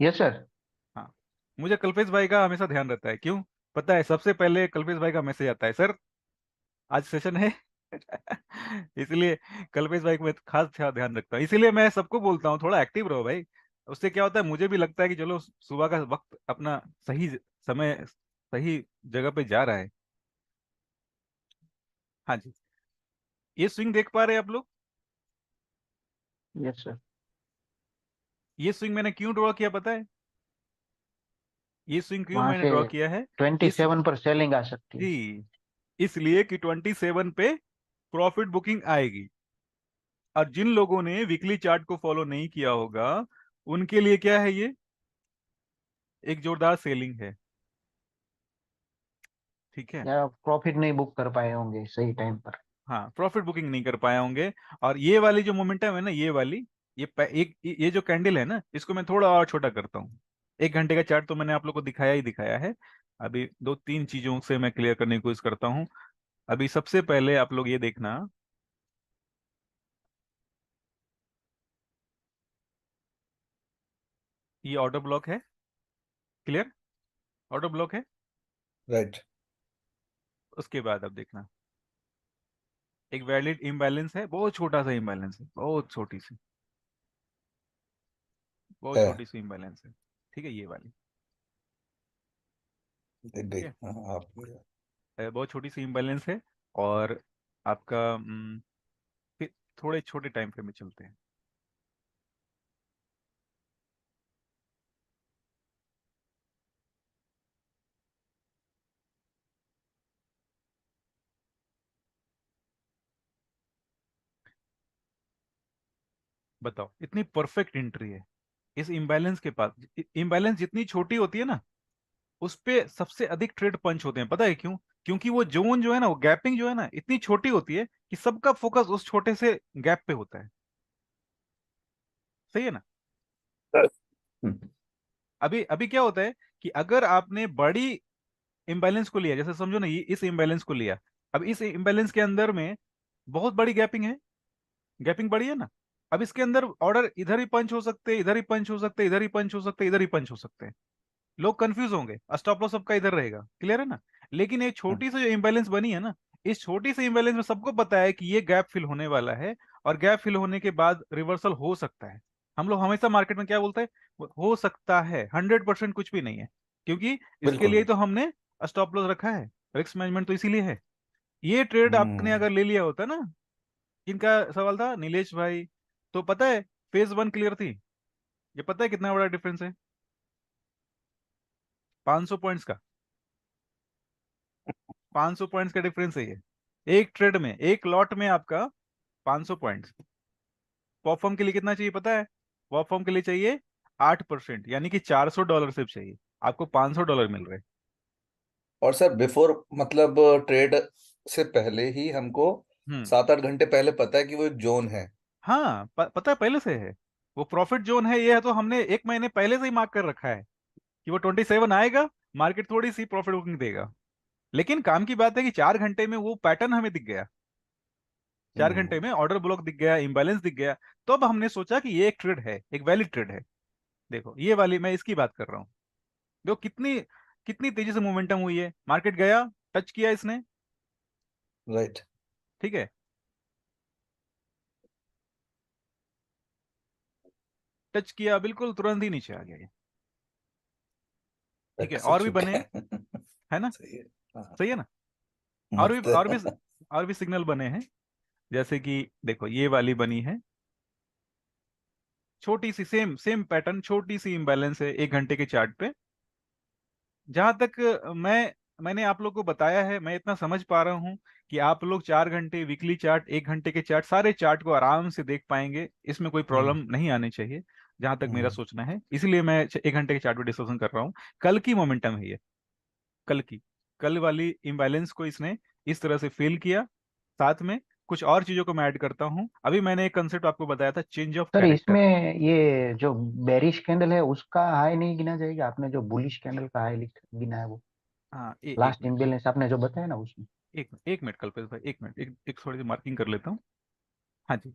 Yes sir. हाँ। मुझे कल्पेश भाई का हमेशा ध्यान रहता है, क्यों पता है? सबसे पहले कल्पेश भाई का मैसेज आता है, सर आज सेशन है। इसलिए कल्पेश भाई को मैं खास ध्यान रखता हूँ, इसीलिए मैं सबको बोलता हूँ थोड़ा एक्टिव रहो भाई। उससे क्या होता है, मुझे भी लगता है कि चलो सुबह का वक्त अपना सही समय सही जगह पे जा रहा है। हाँ जी। ये स्विंग देख पा रहे हैं आप लोग? Yes sir. ये स्विंग मैंने क्यों ड्रॉ किया पता है? ये स्विंग क्यों वहां मैंने से ड्रॉ किया है? ट्वेंटी इस सेवन पर सेलिंग आ सकती है। जी, इसलिए कि 27 पे प्रॉफिट बुकिंग आएगी, और जिन लोगों ने वीकली चार्ट को फॉलो नहीं किया होगा उनके लिए क्या है, ये एक जोरदार सेलिंग है। ठीक है। या प्रॉफिट नहीं बुक कर पाए होंगे सही टाइम पर। हाँ, प्रॉफिट बुकिंग नहीं कर पाए होंगे। और ये वाली जो मोमेंटम है ना, ये वाली, ये जो कैंडल है ना, इसको मैं थोड़ा और छोटा करता हूँ। 1 घंटे का चार्ट तो मैंने आप लोग को दिखाया ही दिखाया है। अभी दो तीन चीजों से मैं क्लियर करने की कोशिश करता हूँ। अभी सबसे पहले आप लोग ये देखना, ये ऑर्डर ब्लॉक है, क्लियर, ऑर्डर ब्लॉक है। राइट। उसके बाद अब देखना, एक वैलिड इम्बैलेंस है, बहुत छोटा सा इम्बैलेंस है, बहुत है। छोटी सी इम्बैलेंस है। ठीक है, ये वाली। दिख ठीक गई। है। हाँ आप। बहुत छोटी सी इम्बैलेंस है। और आपका फिर थोड़े छोटे टाइम फ्रेम में चलते हैं। बताओ, इतनी परफेक्ट एंट्री है इस इम्बैलेंस के पास। इम्बैलेंस जितनी छोटी होती है ना, उस पे सबसे अधिक ट्रेड पंच होते हैं, पता है क्यों? क्योंकि वो जोन जो है ना, वो गैपिंग जो है ना, इतनी छोटी होती है कि सबका फोकस उस छोटे से गैप पे होता है। सही है ना? हम्म। अभी अभी क्या होता है कि अगर आपने बड़ी इम्बैलेंस को लिया, जैसे समझो ना, ये इस इम्बैलेंस को लिया, अब इस इम्बैलेंस के अंदर में बहुत बड़ी गैपिंग है, गैपिंग बड़ी है ना, अब इसके अंदर ऑर्डर इधर ही पंच हो सकते हैं, इधर ही पंच हो सकते हैं, इधर ही पंच हो सकते हैं, इधर ही पंच हो सकते हैं। लोग कंफ्यूज होंगे, स्टॉप लॉस सबका इधर रहेगा, क्लियर है ना? लेकिन ये छोटी सी जो इम्बैलेंस बनी है ना, इस छोटी सी इम्बैलेंस में सबको पता है कि ये गैप फिल होने वाला है, और गैप फिल होने के बाद रिवर्सल हो सकता है। हम लोग हमेशा मार्केट में क्या बोलते हैं? हो सकता है, 100% कुछ भी नहीं है, क्योंकि इसके बिल्कुल लिए तो बिल्कुल। हमने स्टॉप लॉस रखा है। रिस्क मैनेजमेंट तो इसीलिए है। ये ट्रेड आपने हम्म। अगर ले लिया होता ना, इनका सवाल था नीलेश भाई, तो पता है फेज वन क्लियर थी। ये पता है कितना बड़ा डिफरेंस है? 500 पॉइंट्स का, 500 पॉइंट्स का डिफरेंस है ये, एक ट्रेड में, एक लॉट में आपका 500 पॉइंट्स। परफॉर्म के लिए कितना चाहिए पता है? परफॉर्म के लिए चाहिए 8%, यानी कि $400 सिर्फ चाहिए, आपको $500 मिल रहे हैं। और सर बिफोर मतलब ट्रेड से पहले ही हमको हम्म। 7-8 घंटे पहले पता है कि वो एक जोन है। हाँ, पता है पहले से है, वो प्रॉफिट जोन है, ये है, तो हमने 1 महीने पहले से ही मार्क कर रखा है कि वो 27 आएगा, मार्केट थोड़ी सी प्रॉफिट बुकिंग देगा। लेकिन काम की बात है कि 4 घंटे में वो पैटर्न हमें दिख गया। 4 घंटे में ऑर्डर ब्लॉक दिख गया, इम्बैलेंस दिख गया, तो अब हमने सोचा कि ये एक ट्रेड है, एक वैलिड ट्रेड है। देखो ये वाली मैं इसकी बात कर रहा हूँ। देखो कितनी कितनी तेजी से मोमेंटम हुई है, मार्केट गया, टच किया इसने, राइट। ठीक है, टच किया, बिल्कुल तुरंत ही नीचे आ गया ये, ठीक है। और भी बने हैं, है ना, सही है। हाँ, सही है ना। और भी मस्त है। और भी और भी सिग्नल बने हैं, जैसे कि देखो ये वाली बनी है, छोटी सी सेम सेम पैटर्न, छोटी सी इम्बैलेंस है 1 घंटे के चार्ट पे। जहां तक मैंने आप लोग को बताया है, मैं इतना समझ पा रहा हूं कि आप लोग 4 घंटे वीकली चार्ट, 1 घंटे के चार्ट, सारे चार्ट को आराम से देख पाएंगे, इसमें कोई प्रॉब्लम नहीं आनी चाहिए, जहां तक मेरा सोचना है। इसलिए मैं 1 घंटे के चार्ट पे डिस्कशन कर रहा हूँ। कल की मोमेंटम है ये, कल की, कल वाली इम्बैलेंस को इसने इस तरह से फेल किया। साथ में कुछ और चीजों को मैं ऐड करता हूँ। अभी मैंने एक कंसेप्ट आपको बताया था, चेंज ऑफ सर कैरेक्टर। इसमें ये जो बेरिश कैंडल है उसका हाई नहीं गिना जाएगा? आपने जो बुलिश कैंडल का हाई गिना है वो हाँ, एक लास्ट मिनट, इम्बैलेंस आपने जो बताया ना उसमें। एक मिनट कल्पेश भाई, एक मिनट, एक थोड़ी सी मार्किंग कर लेता हूँ। हाँ जी,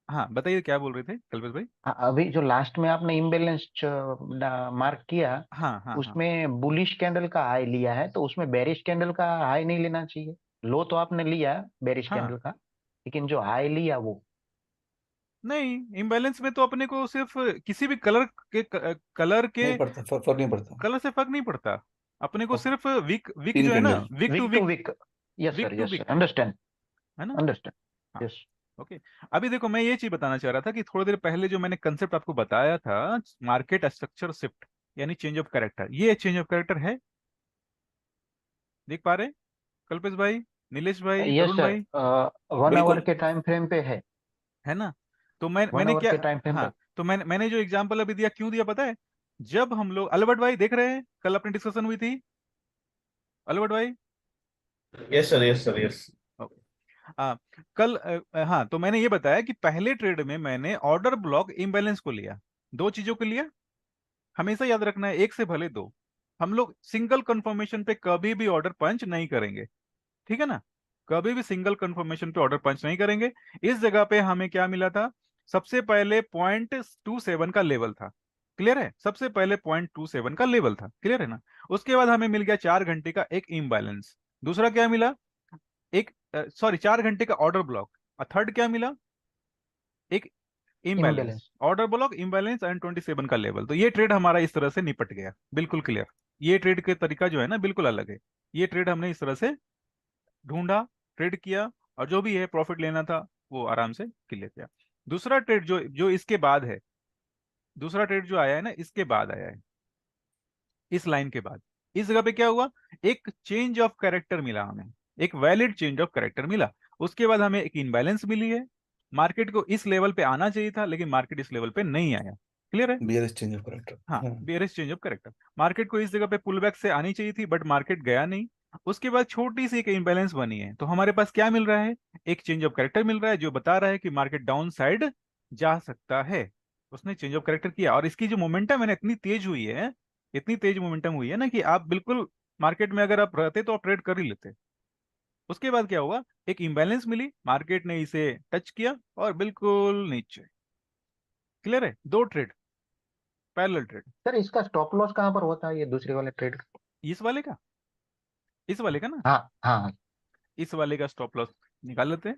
हाँ बताइए क्या बोल रहे थे कल्पेश भाई। हाँ, अभी जो लास्ट में आपने इम्बैलेंस मार्क किया हाँ हाँ हाँ उसमें बुलिश कैंडल का हाई लिया है, तो उसमें बेरिश कैंडल का हाई नहीं लेना चाहिए। लो तो आपने लिया बेरिश हाँ, कैंडल का, लेकिन जो हाई लिया वो नहीं, इम्बैलेंस में तो अपने को सिर्फ किसी भी कलर के नहीं पड़ता, फर्क नहीं पड़ता। कलर से फर्क नहीं पड़ता। अपने को सिर्फ विक विक तीन जो है ना, candle. Wick to week to wick, week. Yes wick sir, to yes sir, wick, understand, है ना। अंडरस्टैंड। हाँ, यस। ओके। अभी देखो मैं ये चीज बताना चाह रहा था कि थोड़ी देर पहले जो मैंने कंसेप्ट आपको बताया था, मार्केट स्ट्रक्चर शिफ्ट, यानी चेंज ऑफ कैरेक्टर, ये चेंज ऑफ कैरेक्टर है, देख पा रहे कल्पेश भाई, नीलेश भाई, यस तरुण सर, भाई, 1 आवर बिल्कुल। के टाइम फ्रेम पे है। है ना। तो मैं वन मैंने आवर क्या, के टाइम फ्रेम पे। हाँ, तो मैंने जो एग्जांपल अभी दिया, क्यों दिया पता है? जब हम लोग, अल्बर्ट भाई देख रहे हैं, कल अपनी डिस्कशन हुई थी, अल्बर्ट भाई, Yes, sir. Yes, sir. Yes. Okay. आ, कल हाँ, तो मैंने ये बताया कि पहले ट्रेड में मैंने ऑर्डर ब्लॉक इम्बैलेंस को लिया, दो चीजों के लिए, हमेशा याद रखना है, एक से भले दो। हम लोग सिंगल कंफर्मेशन पे कभी भी ऑर्डर पंच नहीं करेंगे, ठीक है ना, कभी भी सिंगल कंफर्मेशन पे ऑर्डर पंच नहीं करेंगे। इस जगह पे हमें क्या मिला था? सबसे पहले 0.27 का लेवल था, क्लियर है, सबसे पहले 0.27 का लेवल था, क्लियर है ना। उसके बाद हमें मिल गया 4 घंटे का एक इम्बैलेंस। दूसरा क्या मिला? एक, सॉरी, 4 घंटे का ऑर्डर ब्लॉक। और थर्ड क्या मिला? एक imbalance, imbalance. Order block, imbalance and 27 का लेवल। तो ये ट्रेड हमारा इस तरह से निपट गया, बिल्कुल क्लियर। ये ट्रेड के तरीका जो है ना, बिल्कुल अलग है। ये ट्रेड हमने इस तरह से ढूंढा, ट्रेड किया, और जो भी है प्रॉफिट लेना था वो आराम से क्लियर किया। दूसरा ट्रेड जो जो इसके बाद है, दूसरा ट्रेड जो आया है ना, इसके बाद आया है, इस लाइन के बाद, इस जगह पे क्या हुआ? एक चेंज ऑफ कैरेक्टर मिला हमें, एक वैलिड चेंज ऑफ कैरेक्टर मिला। उसके बाद हमें एक इनबैलेंस मिली है। मार्केट को इस लेवल पे आना चाहिए था, लेकिन मार्केट इस लेवल पे नहीं आया, क्लियर है। Bear change of character. हाँ, bearish change of character. Market को इस जगह पे पुल बैक से आनी चाहिए थी, बट मार्केट गया नहीं। उसके बाद छोटी सी एक इम्बैलेंस बनी है, तो हमारे पास क्या मिल रहा है? एक चेंज ऑफ कैरेक्टर मिल रहा है, जो बता रहा है कि मार्केट डाउन साइड जा सकता है। उसने चेंज ऑफ कैरेक्टर किया, और इसकी जो मोमेंटम है ना, इतनी तेज हुई है, इतनी तेज मोमेंटम हुई है ना, कि आप बिल्कुल मार्केट में अगर आप रहते तो आप ट्रेड कर ही लेते। उसके बाद क्या हुआ? एक इम्बैलेंस मिली, मार्केट ने इसे टच किया और बिल्कुल नीचे, क्लियर है, दो ट्रेड, पैरेलल ट्रेड। सर इसका स्टॉप लॉस कहाँ पर होता है ये दूसरे वाले ट्रेड का? इस वाले का, इस वाले का ना, हाँ हाँ हाँ। इस वाले का स्टॉप लॉस निकाल लेते हैं।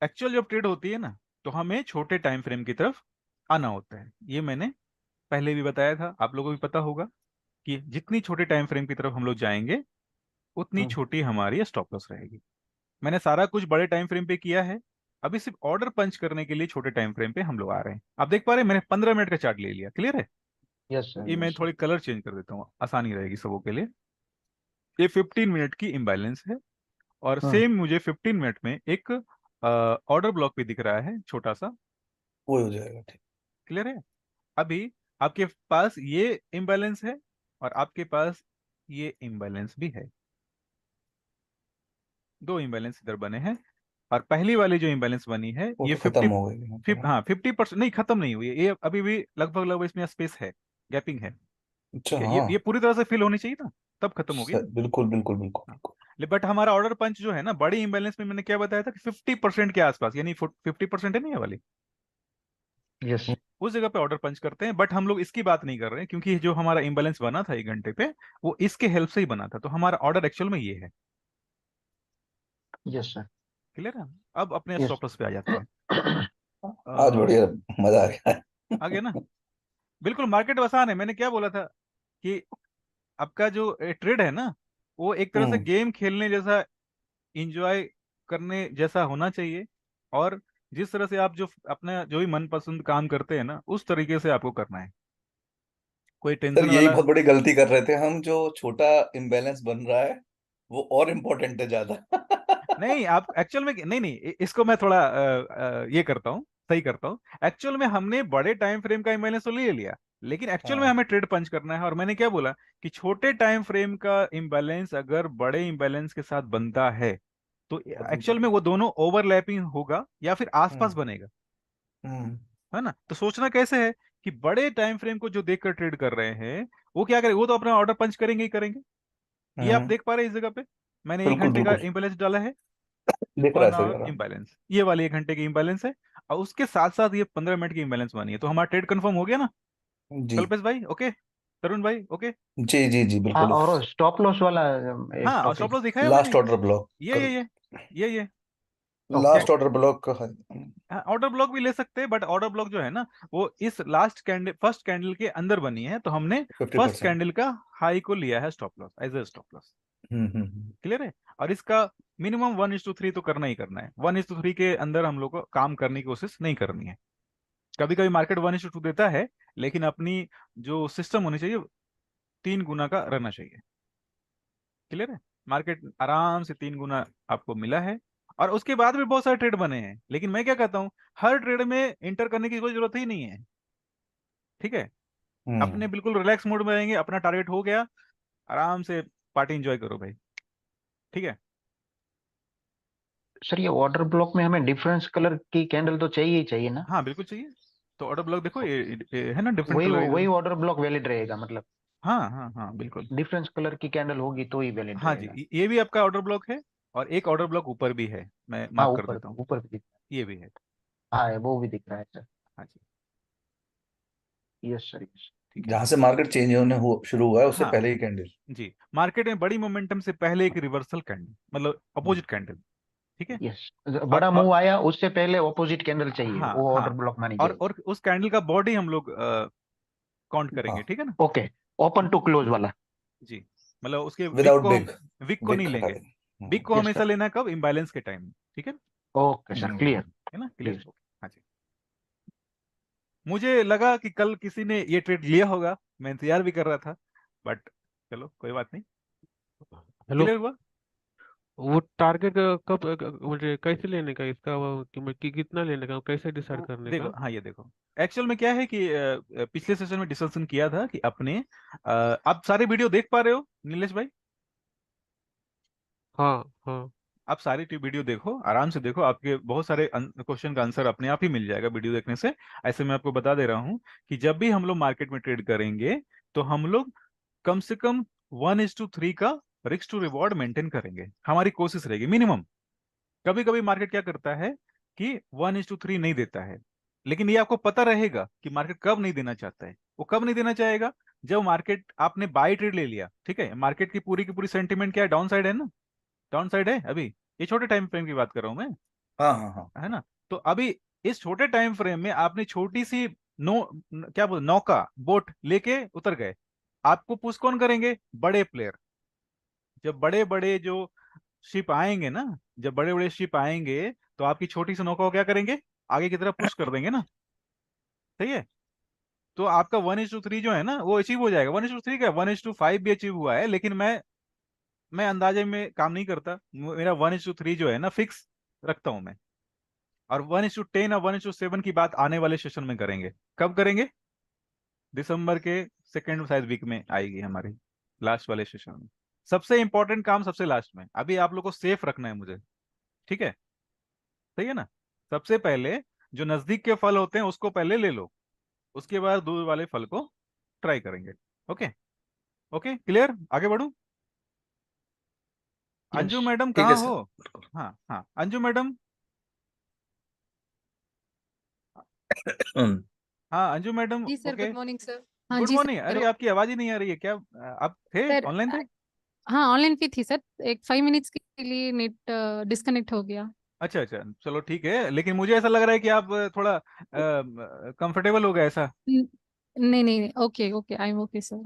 एक्चुअल जब ट्रेड होती है ना, तो हमें छोटे टाइम फ्रेम की तरफ आना होता है। ये मैंने पहले भी बताया था, आप लोगों को भी पता होगा कि जितनी छोटे टाइम फ्रेम की तरफ हम लोग जाएंगे, उतनी छोटी हमारी स्टॉप लॉस रहेगी। मैंने सारा कुछ बड़े टाइम फ्रेम पे किया है, अभी सिर्फ ऑर्डर पंच करने के लिए छोटे टाइम फ्रेम पे हम लोग आ रहे हैं। आप देख पा रहे हैं, मैंने 15 मिनट का चार्ट ले लिया, क्लियर है। यस सर, ये मैं यस सर। थोड़ी कलर चेंज कर देता हूँ, आसानी रहेगी सबों के लिए। ये 15 मिनट की इम्बैलेंस है, और हम्म। सेम मुझे 15 मिनट में एक ऑर्डर ब्लॉक भी दिख रहा है, छोटा सा, वो हो जाएगा, ठीक। क्लियर है। अभी आपके पास ये इम्बैलेंस है, और आपके पास ये इम्बैलेंस भी है, दो इम्बैलेंस इधर बने हैं। और पहली वाली जो इम्बैलेंस बनी है वो ये तो खत्म हो गई है थोड़ा। हाँ 50% नहीं, खत्म नहीं हुई है ये, अभी भी लगभग लगभग इसमें स्पेस है, गैपिंग है। अच्छा क्या हाँ। ये पूरी तरह से फिल होनी चाहिए था, तब खत्म हो गई ना। बिल्कुल बिल्कुल बिल्कुल हाँ। बिल्कुल। बट हमारा ऑर्डर पंच जो है ना बड़ी इम्बैलेंस में, मैंने क्या बताया था कि 50% के आसपास, यानी 50% है नहीं ये वाली, यस। उस जगह पे ऑर्डर पंच करते हैं। बट हम लोग इसकी बात नहीं कर रहे हैं, क्योंकि जो हमारा इम्बैलेंस बना था 1 घंटे पे, वो इसके हेल्प से ही बना था, तो हमारा ऑर्डर एक्चुअल में ये है। Yes sir. क्लियर है। अब अपने यस। स्टॉप लॉस पे आ जाते हैं। आज अ, बढ़िया, मजा आ गया। आ गया ना। बिल्कुल मार्केट आसान है, मैंने क्या बोला था कि आपका जो ट्रेड है ना, वो एक तरह से हम्म गेम खेलने जैसा, इंजॉय करने जैसा होना चाहिए। और जिस तरह से आप जो अपना जो भी मनपसंद काम करते हैं ना, उस तरीके से आपको करना है, कोई सर टेंशन यही वाला। बहुत बड़ी गलती कर रहे थे हम, जो छोटा इम्बैलेंस बन रहा है वो और इम्पोर्टेंट है ज्यादा। नहीं, आप एक्चुअल में नहीं नहीं, इसको मैं थोड़ा ये करता हूँ, सही करता हूँ। एक्चुअल में हमने बड़े टाइम फ्रेम का इम्बैलेंस तो ले लिया, लेकिन एक्चुअल में हाँ हमें ट्रेड पंच करना है। और मैंने क्या बोला कि छोटे टाइम फ्रेम का इम्बैलेंस अगर बड़े इम्बैलेंस के साथ बनता है, तो बहुत एक्चुअल में इम्पोर्टेंट। वो दोनों ओवरलैपिंग होगा या फिर आसपास हम्म बनेगा, हम्म है ना। तो सोचना कैसे है कि बड़े टाइम फ्रेम को जो देखकर ट्रेड कर रहे हैं, वो क्या करेंगे, वो तो अपना ऑर्डर पंच करेंगे ही करेंगे। ये आप हम्म, देख पा रहे हैं, इस जगह पे मैंने एक बिल्कुल घंटे का बिल्कुल इम्बैलेंस डाला है, दिख रहा है 1 सर आवर यार। इम्बैलेंस, ये वाली 1 घंटे की इम्बैलेंस है। और उसके साथ साथ ये 15 मिनट की इम्बैलेंस बनी है, तो हमारा ट्रेड कंफर्म हो गया ना। जी कल्पेश भाई ओके, तरुण भाई ओके। जी जी जी हाँ, बिल्कुल। और स्टॉप लॉस वाला एक हाँ, और स्टॉप टॉपिक। लॉस दिखाया मैंने, लास्ट ऑर्डर ब्लॉक ये कर। ये ये ये ओके। लास्ट ऑर्डर ब्लॉक का। ऑर्डर ब्लॉक भी ले सकते हैं, बट ऑर्डर ब्लॉक जो है ना, वो इस लास्ट कैंडल, फर्स्ट कैंडल के अंदर बनी है, तो हमने फिफ्टी फर्स्ट परसेंट कैंडल का हाई को लिया है stop loss, as a stop loss. Hmm. Clear है। और इसका मिनिमम 1:3 तो करना ही करना है, 1:3 के अंदर हम लोग को काम करने की कोशिश नहीं करनी है। कभी कभी मार्केट 1:2 देता है, लेकिन अपनी जो सिस्टम होनी चाहिए 3 गुना का रहना चाहिए। क्लियर है। मार्केट आराम से 3 गुना आपको मिला है, और उसके बाद भी बहुत सारे ट्रेड बने हैं, लेकिन मैं क्या कहता हूँ, हर ट्रेड में इंटर करने की कोई जरूरत ही नहीं है। ठीक है। अपने हम्म बिल्कुल रिलैक्स मोड में रहेंगे, अपना टारगेट हो गया, आराम से पार्टी एंजॉय करो भाई। ठीक है। सर, ये ऑर्डर ब्लॉक में हमें डिफरेंस कलर की कैंडल तो चाहिए ही चाहिए ना? हाँ बिल्कुल चाहिए। तो ऑर्डर ब्लॉक देखो, ये है ना डिफरेंट वही कलर। वही ऑर्डर ब्लॉक वैलिड रहेगा मतलब? हाँ हाँ हाँ बिल्कुल। डिफरेंस कलर की कैंडल होगी तो ही वैलिड हाँ जी, रहेगा? ये भी आपका ऑर्डर ब्लॉक है, और एक ऑर्डर ब्लॉक ऊपर भी है, मैं हाँ, मार्क कर ऊपर देता हूँ। ऊपर भी दिख ये भी है। रहा है। हाँ, वो भी दिख रहा है सर। हाँ जी। Yes sir, yes. ठीक है। जहां से मार्केट चेंज होने शुरू हुआ है उससे हाँ पहले ही कैंडल। जी, मार्केट में बड़ी मोमेंटम से पहले एक रिवर्सल कैंडल, मतलब अपोजिट कैंडल। ठीक है। यस। और, बड़ा और मूव आया उससे पहले ऑपोजिट कैंडल चाहिए, हाँ वो ऑर्डर हाँ, ब्लॉक मानी और जाएगी। उस कैंडल का बॉडी हम लोग काउंट हाँ करेंगे, ठीक है ना। ओके। ओपन टू क्लोज वाला। जी, मतलब उसके विक विदाउट को हम, बिग। विक को बिग नहीं हटा लेंगे। देंगे। विक को यस हमेशा सर। लेना है कब, इम्बैलेंस के टाइम में। ठीक है। Okay sir, clear. है ना, क्लियर। क्लियर। हाँ जी। मुझे लगा कि कल किसी ने ये ट्रेड लिया होगा, मैं इंतजार भी कर रहा था, बट चलो कोई बात नहीं, हेलो। क्लियर हुआ। वो टारगेट कब मुझे कैसे लेने का इसका, वो कितना लेने का, कैसे डिसाइड करने देखो, का? हाँ ये देखो, एक्चुअल में क्या है कि पिछले सेशन में डिस्कशन किया था कि अपने आप सारे वीडियो देख पा रहे हो नीलेश भाई। हाँ हाँ। आप सारी वीडियो देखो, आराम से देखो, आपके बहुत सारे क्वेश्चन का आंसर अपने आप ही मिल जाएगा वीडियो देखने से। ऐसे मैं आपको बता दे रहा हूँ कि जब भी हम लोग मार्केट में ट्रेड करेंगे, तो हम लोग कम से कम 1:3 का रिस्क टू रिवॉर्ड मेंटेन करेंगे, हमारी कोशिश रहेगी मिनिमम। कभी कभी मार्केट क्या करता है कि 1:3 नहीं देता है, लेकिन ये आपको पता रहेगा कि मार्केट कब नहीं देना चाहता है। वो कब नहीं देना चाहेगा, जब मार्केट आपने बाई ट्रेड ले लिया, ठीक है, मार्केट की पूरी सेंटीमेंट क्या है, डाउन साइड है ना, डाउन साइड है अभी। ये छोटे टाइम फ्रेम की बात कर रहा हूं मैं, हाँ हाँ हाँ। है ना। तो अभी इस छोटे टाइम फ्रेम में आपने छोटी सी नो क्या बोल नौका बोट लेके उतर गए, आपको पुश कौन करेंगे, बड़े प्लेयर। जब बड़े बड़े जो शिप आएंगे ना, जब बड़े बड़े शिप आएंगे, तो आपकी छोटी सी नौका को क्या करेंगे, आगे की तरफ पुश कर देंगे ना। सही है। तो आपका 1:3 जो है ना, वो अचीव हो जाएगा। 1:3 क्या, 1:5 भी अचीव हुआ है, लेकिन मैं अंदाजे में काम नहीं करता, मेरा 1:3 जो है ना फिक्स रखता हूं मैं। और 1:10 और 1:7 की बात आने वाले सेशन में करेंगे। कब करेंगे, दिसंबर के सेकेंड शायद वीक में आएगी हमारी लास्ट वाले सेशन में। सबसे इंपॉर्टेंट काम सबसे लास्ट में, अभी आप लोग को सेफ रखना है मुझे। ठीक है। सही है ना। सबसे पहले जो नजदीक के फल होते हैं उसको पहले ले लो, उसके बाद दूर वाले फल को ट्राई करेंगे। ओके। ओके, क्लियर, आगे बढ़ूं। यस। अंजू मैडम ठीक है कहाँ हो? सर, बिल्कुल। हाँ हाँ, अंजू मैडम। हम्म, हाँ अंजू मैडम, जी sir, okay. Good morning sir. हाँ गुड जी मॉर्निंग। सर। अरे आपकी आवाज ही नहीं आ रही है क्या? आप थे सर ऑनलाइन थे? हाँ, ऑनलाइन भी थी सर। एक 5 मिनट्स के लिए नेट डिस्कनेक्ट हो गया। अच्छा अच्छा, चलो ठीक है, लेकिन मुझे ऐसा लग रहा है कि आप थोड़ा कंफर्टेबल हो गए ऐसा। न- नहीं नहीं नहीं, okay okay, I am okay sir.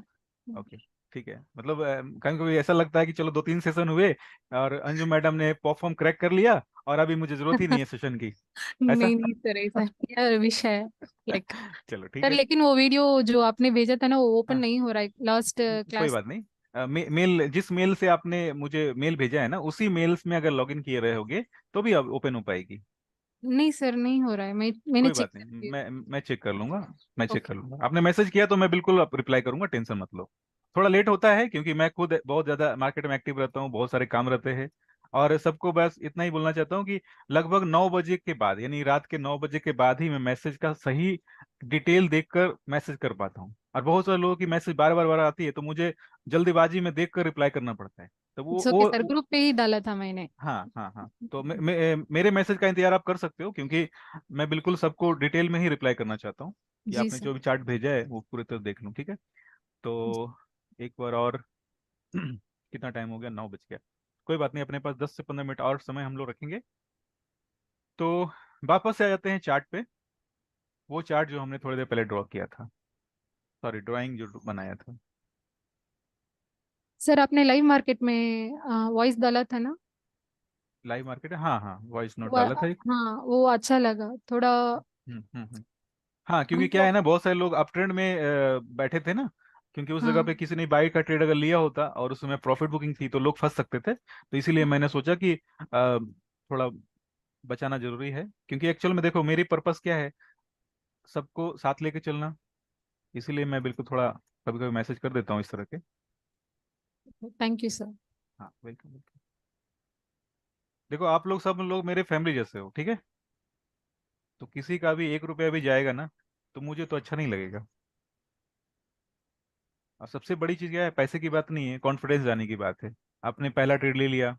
Okay, ठीक है। मतलब कभी कभी ऐसा लगता है कि चलो 2-3 सेशन हुए और अंजू मैडम ने परफॉर्म क्रैक कर लिया और अभी मुझे जरूरत ही नहीं है सेशन की, ऐसा। नहीं नहीं सर, ऐसा क्या विषय है लाइक। चलो ठीक सर है। लेकिन वो वीडियो जो आपने भेजा था ना, वो ओपन हाँ, नहीं हो रहा है लास्ट कोई क्लास। बात नहीं। मेल, जिस मेल से आपने मुझे मेल भेजा है ना, उसी मेल्स में अगर लॉगिन किए रहे होगे तो भी अब ओपन हो पाएगी। नहीं सर, नहीं हो रहा है। मैंने कोई चेक बात कर नहीं, लिया। मैं चेक कर लूंगा। मैं चेक ओके। कर लूंगा, आपने मैसेज किया तो मैं बिल्कुल रिप्लाई करूंगा, टेंशन मत लो। थोड़ा लेट होता है क्योंकि मैं खुद बहुत ज़्यादा मार्केट में एक्टिव रहता हूँ, बहुत सारे काम रहते हैं। और सबको बस इतना ही बोलना चाहता हूँ कि लगभग 9 बजे के बाद, यानी रात के 9 बजे के बाद ही मैं मैसेज का सही डिटेल देखकर मैसेज कर पाता हूँ। और बहुत सारे लोगों की मैसेज बार बार बार आती है तो मुझे जल्दीबाजी में देख कर रिप्लाई करना पड़ता है। तो इट्स ओके सर, ग्रुप पे ही डाला था मैंने। हाँ हाँ हाँ, तो मेरे मैसेज का इंतजार आप कर सकते हो, क्योंकि मैं बिल्कुल सबको डिटेल में ही रिप्लाई करना चाहता हूँ कि जी आपने सर। जो भी चार्ट भेजा है वो पूरी तरह देख लूँ, ठीक है। तो एक बार और कितना टाइम हो गया? 9 बज गया। कोई बात नहीं, अपने पास 10 से 15 मिनट और समय हम लोग रखेंगे। तो वापस से आ जाते हैं चार्ट पे। वो चार्ट जो हमने थोड़ी देर पहले ड्रॉ किया था, सॉरी ड्राइंग जो बनाया था। सर आपने लाइव मार्केट में वॉइस डाला था ना? लाइव मार्केट है, हाँ हाँ, वॉइस नोट वो डाला था एक। हाँ, वो अच्छा लगा थोड़ा। हाँ, क्योंकि क्या हमको। है ना, बहुत सारे लोग अप ट्रेंड में बैठे थे ना, क्योंकि उस जगह पे हाँ किसी ने बाई का ट्रेड अगर लिया होता और उसमें प्रॉफिट बुकिंग थी तो लोग फंस सकते थे, तो इसीलिए मैंने सोचा कि थोड़ा बचाना जरूरी है, क्योंकि एक्चुअल में देखो मेरी पर्पस क्या है, सबको साथ लेके चलना। इसीलिए मैं बिल्कुल थोड़ा कभी कभी मैसेज कर देता हूँ इस तरह के। Thank you sir. हाँ, वेलकम वेलकम। देखो आप लोग सब लोग मेरे फैमिली जैसे हो, ठीक है। तो किसी का भी 1 रुपया भी जाएगा ना तो मुझे तो अच्छा नहीं लगेगा। और सबसे बड़ी चीज़ क्या है, पैसे की बात नहीं है, कॉन्फिडेंस जाने की बात है। आपने पहला ट्रेड ले लिया,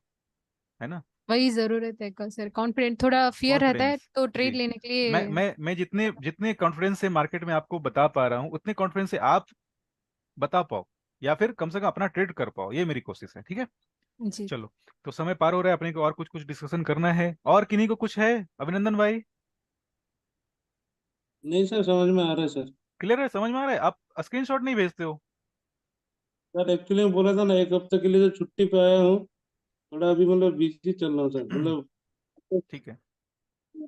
है ना। वही जरूरत है कल सर, कॉन्फिडेंट, थोड़ा फियर रहता है कॉन्फिडेंस, तो ट्रेड जी। लेने के मैं लिए। मैं मैं जितने जितने कॉन्फिडेंस से मार्केट में आपको बता पा रहा हूँ, उतने कॉन्फिडेंस से आप बता पाओ, या फिर कम से कम अपना ट्रेड कर पाओ, ये मेरी कोशिश है, ठीक है। जी। चलो, तो समय पार हो रहा है, अपने को और कुछ कुछ डिस्कशन करना है, और किन्हीं को कुछ है? अभिनंदन भाई, नहीं सर, समझ में आ रहा है सर। क्लियर है, समझ में आ रहा है? आप स्क्रीनशॉट नहीं भेजते हो? सर एक्चुअली मैं बोला था ना, एक हफ्ते के लिए तो छुट्टी पे आया हूँ। थोड़ा अभी मतलब बिजी चल रहा हूँ सर, मतलब। ठीक है,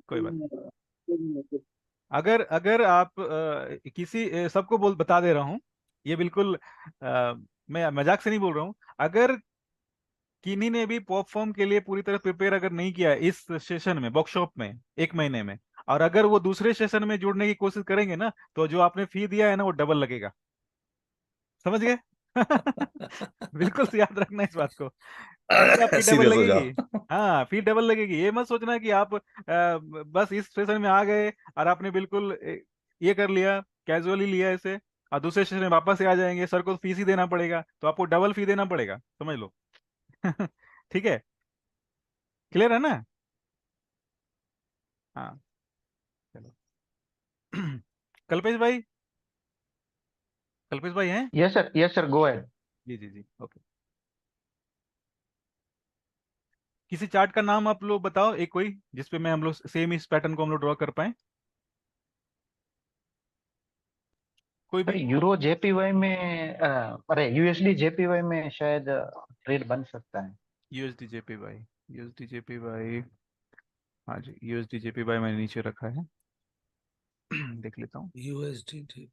कोई बात नहीं। अगर अगर आप किसी सबको बोल बता दे रहा हूँ, ये बिल्कुल मैं मजाक से नहीं बोल रहा हूँ। अगर किन्हीं ने भी पॉपफॉर्म के लिए पूरी तरह प्रिपेयर अगर नहीं किया है इस सेशन में, वर्कशॉप में, 1 महीने में, और अगर वो दूसरे सेशन में जुड़ने की कोशिश करेंगे ना, तो जो आपने फी दिया है ना वो डबल लगेगा, समझ गए? बिल्कुल से याद रखना इस बात को, फी आपकी डबल सीरियस हो लगेगी। जाओ। हाँ, फी डबल लगेगी, ये मत सोचना कि आप बस इस सेशन में आ गए और आपने बिल्कुल ये कर लिया, कैजुअली लिया इसे, और दूसरे सेशन में वापस से आ जाएंगे, सर को फीस ही देना पड़ेगा, तो आपको डबल फी देना पड़ेगा, समझ लो। ठीक है, क्लियर है ना। हाँ, चलो। कल्पेश भाई, कल्पेश भाई हैं? Yes sir, go ahead. जी जी जी, ओके। किसी चार्ट का नाम आप लोग बताओ, एक कोई जिसपे मैं हम लोग सेम इस पैटर्न को हम लोग ड्रॉ कर पाए, कोई सर भी। यूरो जेपीवाई में अरे यूएसडी जेपीवाई में शायद ट्रेड बन सकता है। यूएसडी जेपीवाई, यूएसडी जेपीवाई, हाँ जी, यूएसडी जेपीवाई मैंने नीचे रखा है। देख लेता हूँ। यूएसडी।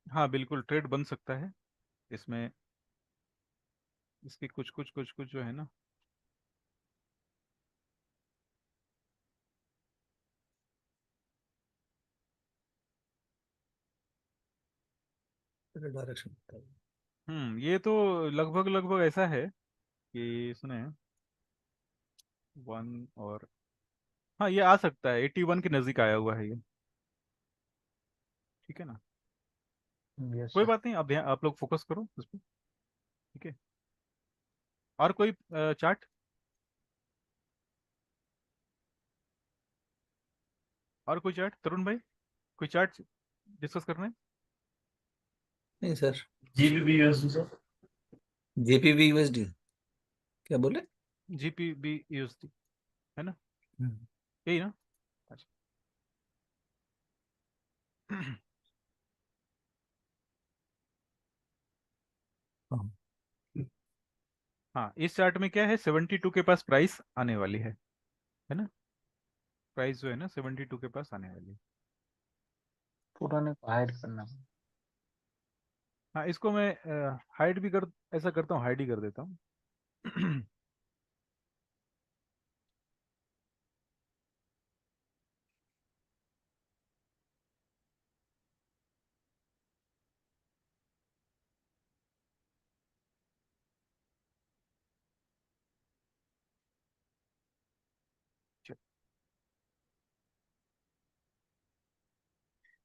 हाँ बिल्कुल, ट्रेड बन सकता है इसमें। इसकी कुछ कुछ कुछ कुछ जो है ना, डायरेक्शन। ये तो लगभग लगभग ऐसा है कि सुने, वन और हाँ ये आ सकता है, 81 के नजदीक आया हुआ है ये। ठीक है ना, यस कोई सर। बात नहीं, अब आप लोग फोकस करो उस पर। ठीक है, और कोई चार्ट, और कोई चार्ट, तरुण भाई कोई चार्ट डिस्कस करना है? नहीं sir. GBP USD sir. JPV USD क्या बोले? GPB USD है ना, हम्म। यही ना? अच्छा। हाँ। हाँ इस चार्ट में क्या है, 72 के पास प्राइस आने वाली है ना, प्राइस जो है ना 72 के पास आने वाली है। पुराने को हाइड करना। हाँ इसको मैं हाइड भी कर, ऐसा करता हूँ, हाइड ही कर देता हूँ।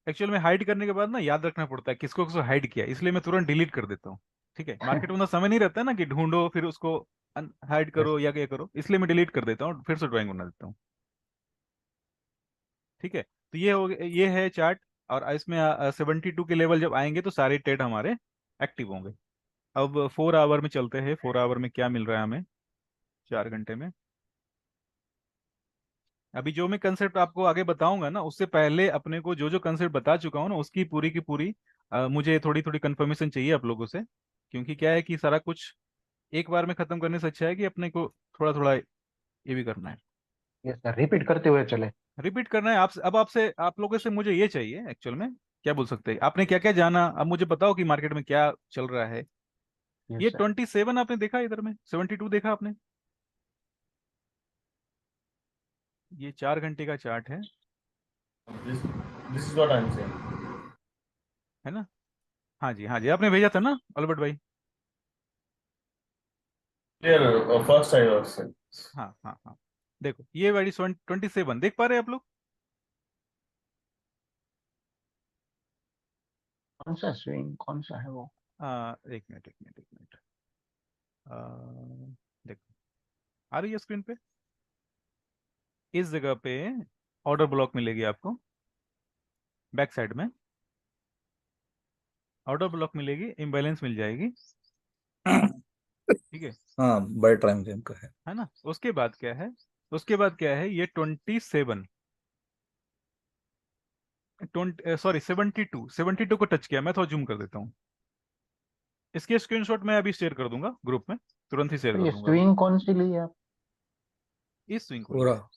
एक्चुअल में हाइड करने के बाद ना याद रखना पड़ता है किसको किसको हाइड किया, इसलिए मैं तुरंत डिलीट कर देता हूँ। ठीक है, मार्केट में उतना समय नहीं रहता है ना कि ढूंढो फिर उसको हाइड यस। करो या क्या करो, इसलिए मैं डिलीट कर देता हूँ, फिर से ड्राइंग बना देता हूँ। ठीक है, तो ये हो गया, ये है चार्ट। और इसमें 72 के लेवल जब आएंगे तो सारे ट्रेड हमारे एक्टिव होंगे। अब 4 आवर में चलते हैं, 4 आवर में क्या मिल रहा है हमें, 4 घंटे में। अभी जो मैं कंसेप्ट आपको आगे बताऊंगा ना, उससे पहले अपने को जो जो कंसेप्ट बता चुका हूँ ना, उसकी पूरी की पूरी मुझे थोड़ी थोड़ी कंफर्मेशन चाहिए आप लोगों से। क्योंकि क्या है कि सारा कुछ एक बार में खत्म करने से अच्छा है कि अपने को थोड़ा थोड़ा ये भी करना है, यस सर, रिपीट करते हुए चले। रिपीट करना है। आप अब आपसे, आप लोगों से मुझे ये चाहिए एक्चुअल में, क्या बोल सकते हैं, आपने क्या क्या जाना, अब मुझे बताओ कि मार्केट में क्या चल रहा है। ये यस सर। 27 आपने देखा, इधर में 72 देखा आपने, ये 4 घंटे का chart This this is what I'm saying. है ना? हाँ जी, हाँ जी, आपने भेजा था ना अल्बर्ट भाई? Clear. First I was saying. हाँ हाँ हाँ, देखो ये वाली 27 देख पा रहे हैं आप लोग? कौन सा स्विंग, कौन सा है वो? एक मिनट एक मिनट एक मिनट, आ, देखो आ रही है स्क्रीन पे, इस जगह पे ऑर्डर ब्लॉक मिलेगी आपको, बैक साइड में ऑर्डर ब्लॉक मिलेगी, इम्बैलेंस मिल जाएगी। ठीक है, हाँ बड़े टाइम फ्रेम का है ना? उसके बाद क्या है, उसके बाद क्या है, ये 27, 20 सॉरी 72 को टच किया। मैं थोड़ा जूम कर देता हूँ, इसके स्क्रीनशॉट मैं अभी शेयर कर दूंगा ग्रुप में, तुरंत ही शेयर तो कर ये दूंगा अभी। स्विंग कौन सी ली है आप? इस स्विंग को पूरा। लिया है,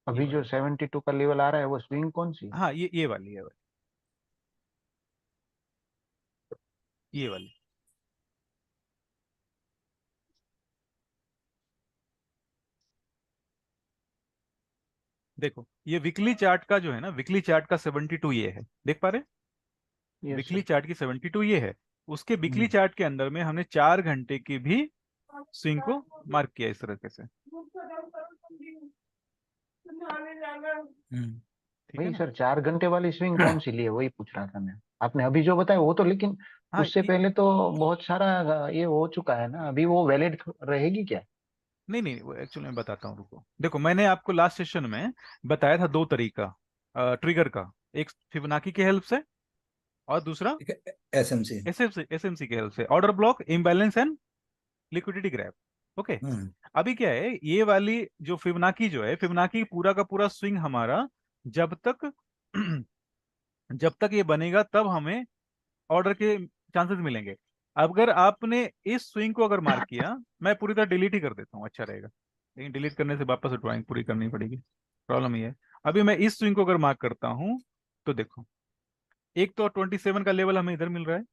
ये अभी जो वाली। 72 का लेवल आ रहा है वो स्विंग कौन सी है? हाँ ये वाली, ये वाली। देखो ये वीकली चार्ट का जो है ना, वीकली चार्ट का 72 ये है, देख पा रहे? Yes weekly sir. चार्ट की 72 ये है। उसके वीकली चार्ट के अंदर में हमने 4 घंटे की भी स्विंग को मार्क किया इस तरीके से। हम्म। ठीक है वही ना? सर, 4 घंटे वाली स्विंग कौन सी ली है वही पूछ रहा था मैं। आपने अभी जो बताया वो तो, लेकिन हाँ उससे पहले तो बहुत सारा ये हो चुका है ना, अभी वो वैलिड रहेगी क्या? नहीं नहीं, वो एक्चुअली मैं बताता हूँ, रुको। देखो मैंने आपको लास्ट सेशन में बताया था दो तरीका ट्रिगर का, एक फिबोनाची की हेल्प से और दूसरा ठीक है। एसएमसी। एसएमसी की हेल्प से, order block, imbalance and liquidity grab. Okay, हम्म। अभी क्या है, ये वाली जो फिबोनाची जो है, फिबोनाची पूरा का पूरा स्विंग हमारा जब तक जब तक ये बनेगा तब हमें ऑर्डर के चांसेस मिलेंगे। अगर आपने इस स्विंग को अगर मार्क किया, मैं पूरी तरह डिलीट ही कर देता हूँ, अच्छा रहेगा, लेकिन डिलीट करने से वापस ड्राइंग पूरी करनी पड़ेगी, प्रॉब्लम ये है। अभी मैं इस स्विंग को अगर मार्क करता हूँ तो देखो, एक तो 27 का लेवल हमें इधर मिल रहा है,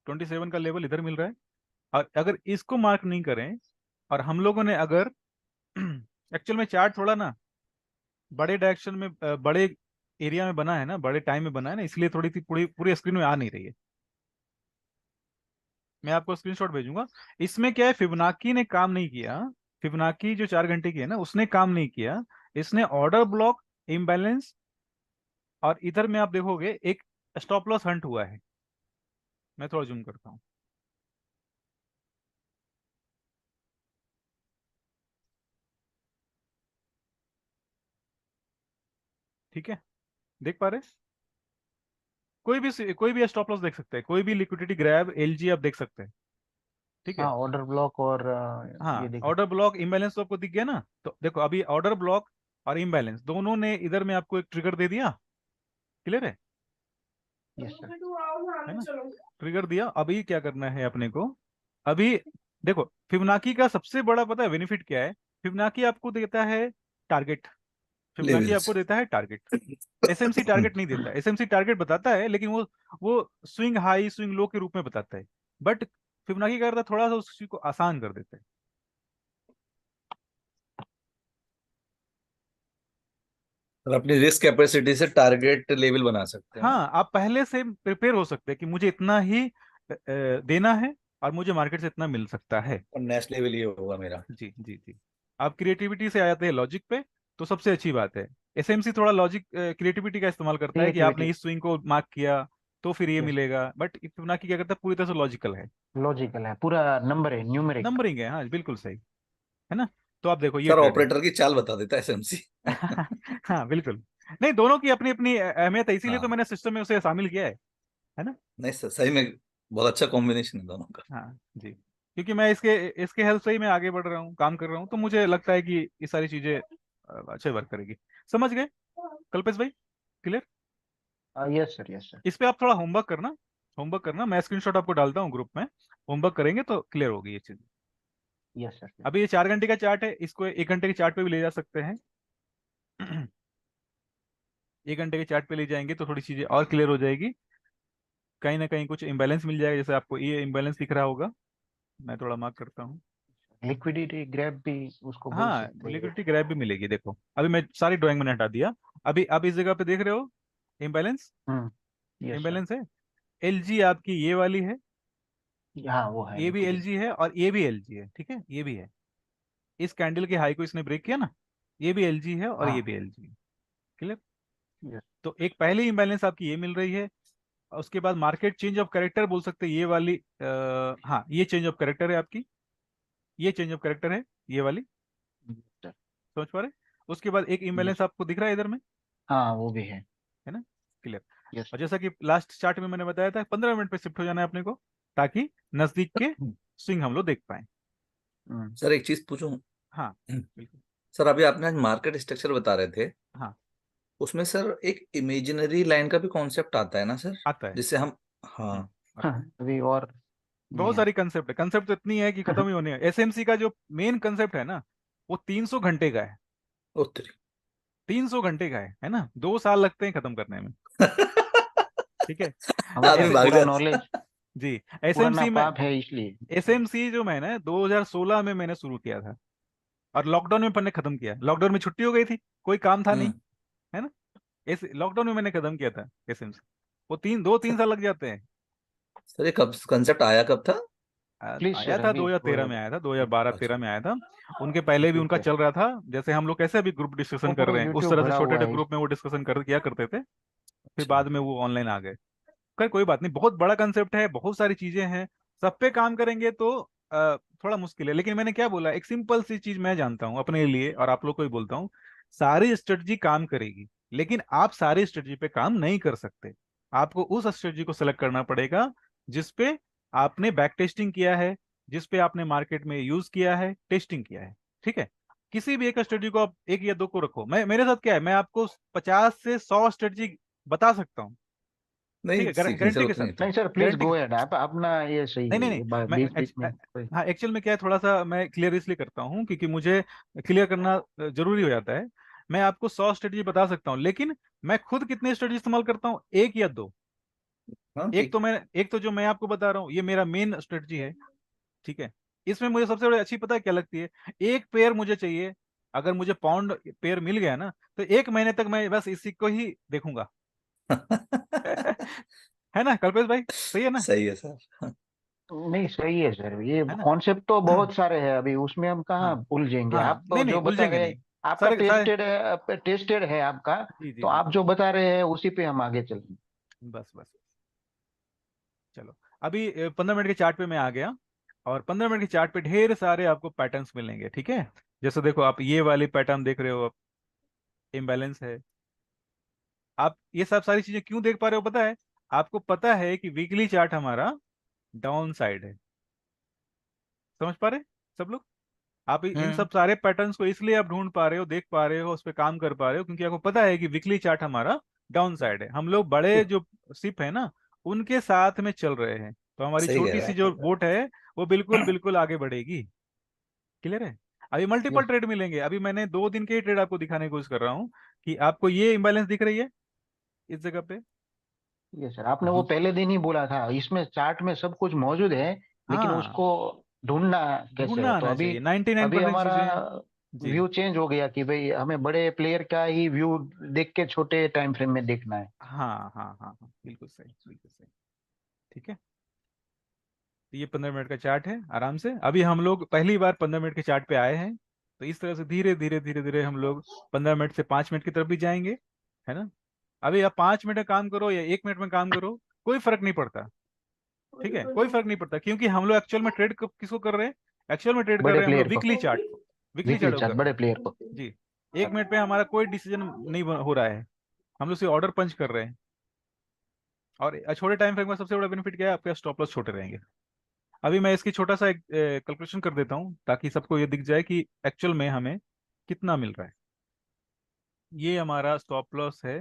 27 का लेवल इधर मिल रहा है। और अगर इसको मार्क नहीं करें और हम लोगों ने अगर एक्चुअल में चार्ट थोड़ा ना बड़े डायरेक्शन में बड़े एरिया में बना है ना, बड़े टाइम में बना है ना, इसलिए थोड़ी सी पूरी पूरी स्क्रीन में आ नहीं रही है। मैं आपको स्क्रीनशॉट भेजूंगा। इसमें क्या है, फिबोनाची ने काम नहीं किया। फिबोनाची जो 4 घंटे की है ना, उसने काम नहीं किया। इसने ऑर्डर ब्लॉक, इम्बैलेंस, और इधर में आप देखोगे एक स्टॉप लॉस हंट हुआ है। मैं थोड़ा जूम करता हूँ। ठीक है, देख पा रहे? कोई भी स्टॉप लॉस देख सकते हैं, कोई भी लिक्विडिटी ग्रैब एलजी आप देख सकते हैं। ठीक है। हाँ, ऑर्डर ब्लॉक और ये हाँ, देखिए। ऑर्डर ब्लॉक, इम्बैलेंस तो आपको दिख गया ना। तो देखो अभी ऑर्डर ब्लॉक और इम्बैलेंस दोनों ने इधर में आपको एक ट्रिगर दे दिया। Clear yes sir. है ना? ट्रिगर दिया। अभी क्या करना है अपने को? अभी देखो, फिबोनाची का सबसे बड़ा पता है बेनिफिट क्या है? फिबोनाची आपको देता है टारगेट। Fibonacci levels. आपको देता है टारगेट। एसएमसी टारगेट नहीं देता। एसएमसी टारगेट बताता है, लेकिन वो स्विंग हाई स्विंग लो के रूप में बताता है। बट फिबोनाची क्या करता है, थोड़ा सा उस चीज को आसान कर देता है। और अपनी रिस्क कैपेसिटी से टारगेट लेवल बना सकते हैं ना। हाँ, आप पहले से प्रिपेयर हो सकते हैं कि मुझे इतना ही देना है और मुझे मार्केट से इतना मिल सकता है। और नेक्स्ट लेवल ये होगा मेरा। जी जी जी। आप क्रिएटिविटी से आ जाते हैं लॉजिक पे, तो सबसे अच्छी बात है। एसएमसी थोड़ा लॉजिक क्रिएटिविटी का इस्तेमाल करता है कि आपने क्रिएटिविटी। इस स्विंग को मार्क किया तो फिर ये यस, मिलेगा। बट फिबोनाची क्या करता है, पूरी तरह से लॉजिकल है। लॉजिकल है, पूरा नंबर है, न्यूमेरिक। नंबरिंग है, हाँ बिल्कुल सही। है ना? तो आप देखो ये सर ट्रेड है। ऑपरेटर की चाल बता देता है एसएमसी। हाँ बिल्कुल। नहीं, दोनों की अपनी अपनी अहमियत है, इसीलिए तो हाँ। मैंने सिस्टम में उसे शामिल किया है ना? नहीं सर, सही में बहुत अच्छा कॉम्बिनेशन है दोनों का। हाँ जी। क्योंकि मैं इसके इसके हेल्प से ही मैं आगे बढ़ रहा हूँ, काम कर रहा हूँ, तो मुझे लगता है कि ये सारी चीजें अच्छे वर्क करेगी। समझ गए कल्पेश भाई? Clear? Yes sir, yes sir. इस पे आप थोड़ा होमवर्क करना। होमवर्क करना, मैं स्क्रीनशॉट आपको डालता हूँ ग्रुप में। होमवर्क करेंगे तो क्लियर होगी ये चीज। Yes sir. अभी ये 4 घंटे का चार्ट है, इसको 1 घंटे के चार्ट पे भी ले जा सकते हैं। 1 घंटे के चार्ट पे ले जाएंगे तो थोड़ी चीजें और क्लियर हो जाएगी। कहीं ना कहीं कुछ इम्बैलेंस मिल जाएगा, जैसे आपको ये इम्बैलेंस दिख रहा होगा। मैं थोड़ा मार्क करता हूँ। लिक्विडिटी ग्रैब भी उसको बोल हाँ, सकते हैं। लिक्विडिटी ग्रैब भी मिलेगी। देखो अभी मैं सारी ड्राइंग मैंने हटा दिया। अभी आप इस जगह पे देख रहे हो इम्बैलेंस। Yes sir. इम्बैलेंस है। एलजी आपकी ये वाली है। हाँ, वो है ये भी लिक्विडिटी। एलजी है और ये भी एलजी है। ठीक है, ये भी है। इस कैंडल के हाई को इसने ब्रेक किया ना, ये भी एलजी है और ये हाँ। भी एलजी है। क्लियर? यस। तो एक पहली इम्बैलेंस आपकी ये मिल रही है। और उसके बाद मार्केट चेंज ऑफ कैरेक्टर बोल सकते हैं, ये वाली हाँ, ये चेंज ऑफ कैरेक्टर है आपकी। ये चेंज ऑफ कैरेक्टर है, ये वाली। सर। समझ पा रहे? उसके बाद एक इम्बैलेंस यस। आपको दिख रहा है इधर में। हाँ, वो भी है ना? क्लियर? यस। और जैसा कि लास्ट चार्ट में मैंने बताया था, 15 मिनट पे शिफ्ट हो जाना है अपने को, ताकि नजदीक के स्विंग हम लोग देख पाए। सर एक चीज पूछूं। हाँ बिल्कुल। सर अभी आपने आज मार्केट स्ट्रक्चर बता रहे थे, हाँ, उसमें सर एक इमेजिनरी लाइन का भी कॉन्सेप्ट आता है ना सर, आता है। जिससे हम। हाँ। आता है। अभी और बहुत नहीं सारी कंसेप्ट है। कंसेप्ट तो इतनी है कि खत्म ही होने है। एसएमसी का जो मेन कंसेप्ट है ना, वो 300 घंटे का है। उत्तरी। 300 घंटे का है ना? 2 साल लगते हैं खत्म करने में। ठीक है। हमारा आदमी ऐसे भाग पूरा जाता। नॉलेज, जी। पुराना एसएमसी में, पाप है इसलिए। एसएमसी जो मैंने 2016 में मैंने शुरू किया था, और लॉकडाउन में पढ़ने खत्म किया। लॉकडाउन में छुट्टी हो गई थी, कोई काम था नहीं। हम्म। है ना? ऐसे लॉकडाउन में मैंने खत्म किया था एसएमसी। वो 3 लग जाते हैं। सर ये कब कंसेप्ट आया, कब था? प्लीज आया सर, था अभी 2013 में, आया था 2012-13 अच्छा। में आया था। उनके पहले भी ठीक उनका है। चल रहा था। जैसे हम लोग कैसे अभी ग्रुप वो डिस्कशन कर पूरे रहे हैं, उस यूट्यूब तरह से भरा छोटे हुआ छोटे है ग्रुप में वो डिस्कशन कर किया करते थे। फिर अच्छा। बाद में वो ऑनलाइन आ गए। खैर कोई बात नहीं, बहुत बड़ा कंसेप्ट है, बहुत सारी चीजें हैं। सब पे काम करेंगे तो थोड़ा मुश्किल है। लेकिन मैंने क्या बोला, एक सिंपल सी चीज मैं जानता हूँ अपने लिए, और आप लोग को ही बोलता हूँ। सारी स्ट्रेटजी काम करेगी, लेकिन आप सारी स्ट्रेटजी पे काम नहीं कर सकते। आपको उस स्ट्रेटजी को सेलेक्ट करना पड़ेगा जिसपे आपने बैक टेस्टिंग किया है, जिसपे आपने मार्केट में यूज किया है, टेस्टिंग किया है। ठीक है? किसी भी एक स्ट्रेटजी को आप एक या दो को रखो। मैं मेरे साथ क्या है, मैं आपको 50 से 100 स्ट्रेटजी बता सकता हूँ। ठीक नहीं है, सीखने सर गारंटी के उतना साथ। ही था। नहीं सर, प्लीज गारंटी गो के, अहेड, आप अपना ये नहीं सही नहीं है, नहीं, ये मैं बीच बीच में कोई। हाँ, एक्चुअल में क्या है, थोड़ा सा मैं क्लियर इसलिए करता हूँ क्योंकि मुझे क्लियर करना जरूरी हो जाता है। मैं आपको 100 स्ट्रेटजी बता सकता हूँ, लेकिन मैं खुद कितने स्ट्रेटजी इस्तेमाल करता हूँ, एक या दो। हाँ एक ठीक। तो मैं, एक तो जो मैं आपको बता रहा हूँ ये मेरा मेन स्ट्रेटजी है। ठीक है? इसमें मुझे सबसे बड़ी अच्छी पता है क्या लगती है? एक पेयर मुझे चाहिए। अगर मुझे पाउंड पेयर मिल गया ना, तो 1 महीने तक मैं बस इसी को ही देखूंगा। है ना कल्पेश भाई? सही है ना? सही है सर। नहीं सही है सर, ये है ना। कॉन्सेप्ट तो बहुत सारे हैं, अभी उसमें हम कहाँ हाँ उलझेंगे। हाँ, आप नहीं नहीं जो बता उलझेंगे रहे, नहीं। आपका सारे सारे, टेस्टेड है आपका, जी जी तो जी, आप जो बता रहे हैं उसी पे हम आगे चलेंगे। बस बस, चलो। अभी 15 मिनट के चार्ट पे मैं आ गया, और 15 मिनट के चार्ट पे ढेर सारे आपको पैटर्न्स मिलेंगे, ठीक है। जैसे देखो, आप ये वाली पैटर्न देख रहे हो, इम्बैलेंस है। आप ये सब सारी चीजें क्यों देख पा रहे हो पता है? आपको पता है कि वीकली चार्ट हमारा डाउन साइड है। समझ पा रहे सब लोग? आप इन हम्म। सब सारे पैटर्न्स को इसलिए आप ढूंढ पा रहे हो, देख पा रहे हो, उस पर काम कर पा रहे हो, क्योंकि आपको पता है कि वीकली चार्ट हमारा डाउन साइड है। हम लोग बड़े जो सिप है ना, उनके साथ में चल रहे हैं, तो हमारी सही कह छोटी रहे सी हैं जो आप। बोट है वो बिल्कुल बिल्कुल आगे बढ़ेगी। क्लियर है? अभी मल्टीपल यस ट्रेड मिलेंगे। अभी मैंने 2 दिन के ही ट्रेड आपको दिखाने की कोशिश कर रहा हूँ, कि आपको ये इम्बैलेंस दिख रही है इस जगह पे। यस सर, आपने वो हम्म। पहले दिन ही बोला था, इसमें चार्ट में सब कुछ मौजूद है, लेकिन हाँ, उसको ढूंढना कैसे ढूंढना है। तो आना अभी चाहिए, 99% हमारा चीजें। जी, व्यू चेंज हो गया कि भाई हमें बड़े प्लेयर का ही व्यू देख के छोटे टाइम फ्रेम में देखना है। हाँ हाँ हाँ हाँ, बिल्कुल सही, बिल्कुल सही। ठीक है, तो ये 15 मिनट का चार्ट है। आराम से, अभी हम लोग पहली बार 15 मिनट के चार्ट पे आए हैं, तो इस तरह से धीरे धीरे धीरे धीरे हम लोग 15 मिनट से 5 मिनट की तरफ भी जाएंगे, है ना। अभी आप 5 मिनट में काम करो या 1 मिनट में काम करो, कोई फर्क नहीं पड़ता। ठीक है, कोई फर्क नहीं पड़ता, क्योंकि हम लोग एक्चुअल में ट्रेड किसको कर रहे हैं? एक्चुअल में ट्रेड कर बड़े रहे हैं हम लोग प्लेयर को, वीकली चार्ट को, वीकली वीकली चार्ट को चार्ट कर रहे बड़े हैं। प्लेयर को। जी, 1 मिनट में हमारा कोई डिसीजन नहीं हो रहा है, हम लोग सिर्फ ऑर्डर पंच कर रहे हैं। और छोटे टाइम फ्रेम का सबसे बड़ा बेनिफिट क्या है? आपके स्टॉप लॉस छोटे रहेंगे। अभी मैं इसकी छोटा सा एक कैलकुलेशन कर देता हूँ, ताकि सबको ये दिख जाए कि एक्चुअल में हमें कितना मिल रहा है। ये हमारा स्टॉप लॉस है,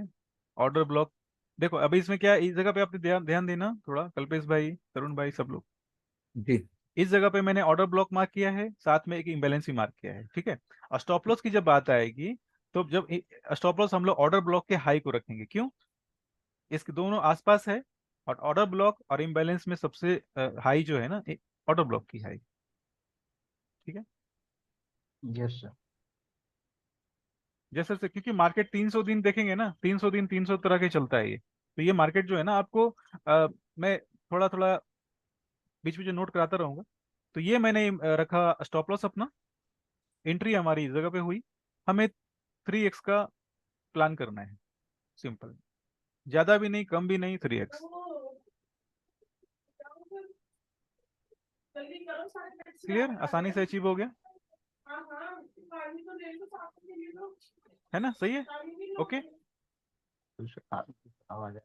ऑर्डर ब्लॉक। देखो अभी इसमें क्या है, इस जगह पे आपने ध्यान ध्यान देना थोड़ा, कल्पेश भाई, तरुण भाई, सब लोग। जी। इस जगह पे मैंने ऑर्डर ब्लॉक मार्क किया है, साथ में एक इम्बैलेंस भी मार्क किया है, ठीक है। और स्टॉप लॉस की जब बात आएगी, तो जब स्टॉप लॉस हम लोग ऑर्डर ब्लॉक के हाई को रखेंगे, क्यों? इसके दोनों आसपास है, और ऑर्डर ब्लॉक और इम्बैलेंस में सबसे हाई जो है ना, ऑर्डर ब्लॉक की हाई। ठीक है, यस सर। जैसे से, क्योंकि मार्केट 300 दिन देखेंगे ना, 300 दिन 300 तरह के चलता है ये। तो ये मार्केट जो है ना, आपको मैं थोड़ा थोड़ा बीच बीच में नोट कराता रहूंगा। तो ये मैंने रखा स्टॉप लॉस अपना, एंट्री हमारी इस जगह पे हुई। हमें 3x का प्लान करना है, सिंपल। ज्यादा भी नहीं, कम भी नहीं, 3x। क्लियर, आसानी से अचीव हो गया, है ना, सही है, ओके। आवाज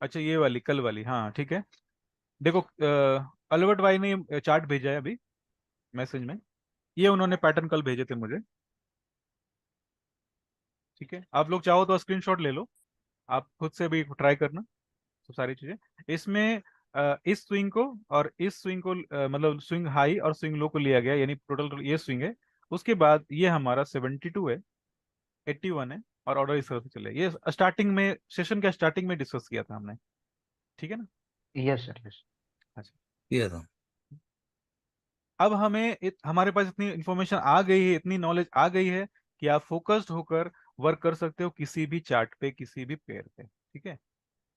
अच्छा, ये वाली कल वाली, हाँ ठीक है। देखो अल्बर्ट भाई ने चार्ट भेजा है अभी मैसेज में, ये उन्होंने पैटर्न कल भेजे थे मुझे। ठीक है, आप लोग चाहो तो स्क्रीनशॉट ले लो, आप खुद से भी ट्राई करना। तो सारी चीजें इसमें, इस स्विंग को और इस स्विंग को, मतलब स्विंग हाई और स्विंग लो को लिया गया, यानी टोटल ये स्विंग है। उसके बाद ये हमारा 72 है, 81 है, और ऑर्डर इस तरह से चले। ये स्टार्टिंग में, सेशन के स्टार्टिंग में डिस्कस किया था हमने, ठीक है ना। Yes sir yes. अच्छा, किया था। अब हमें हमारे पास इतनी इंफॉर्मेशन आ गई है, इतनी नॉलेज आ गई है, कि आप फोकस्ड होकर वर्क कर सकते हो किसी भी चार्ट पे, किसी भी पेयर पे। ठीक है,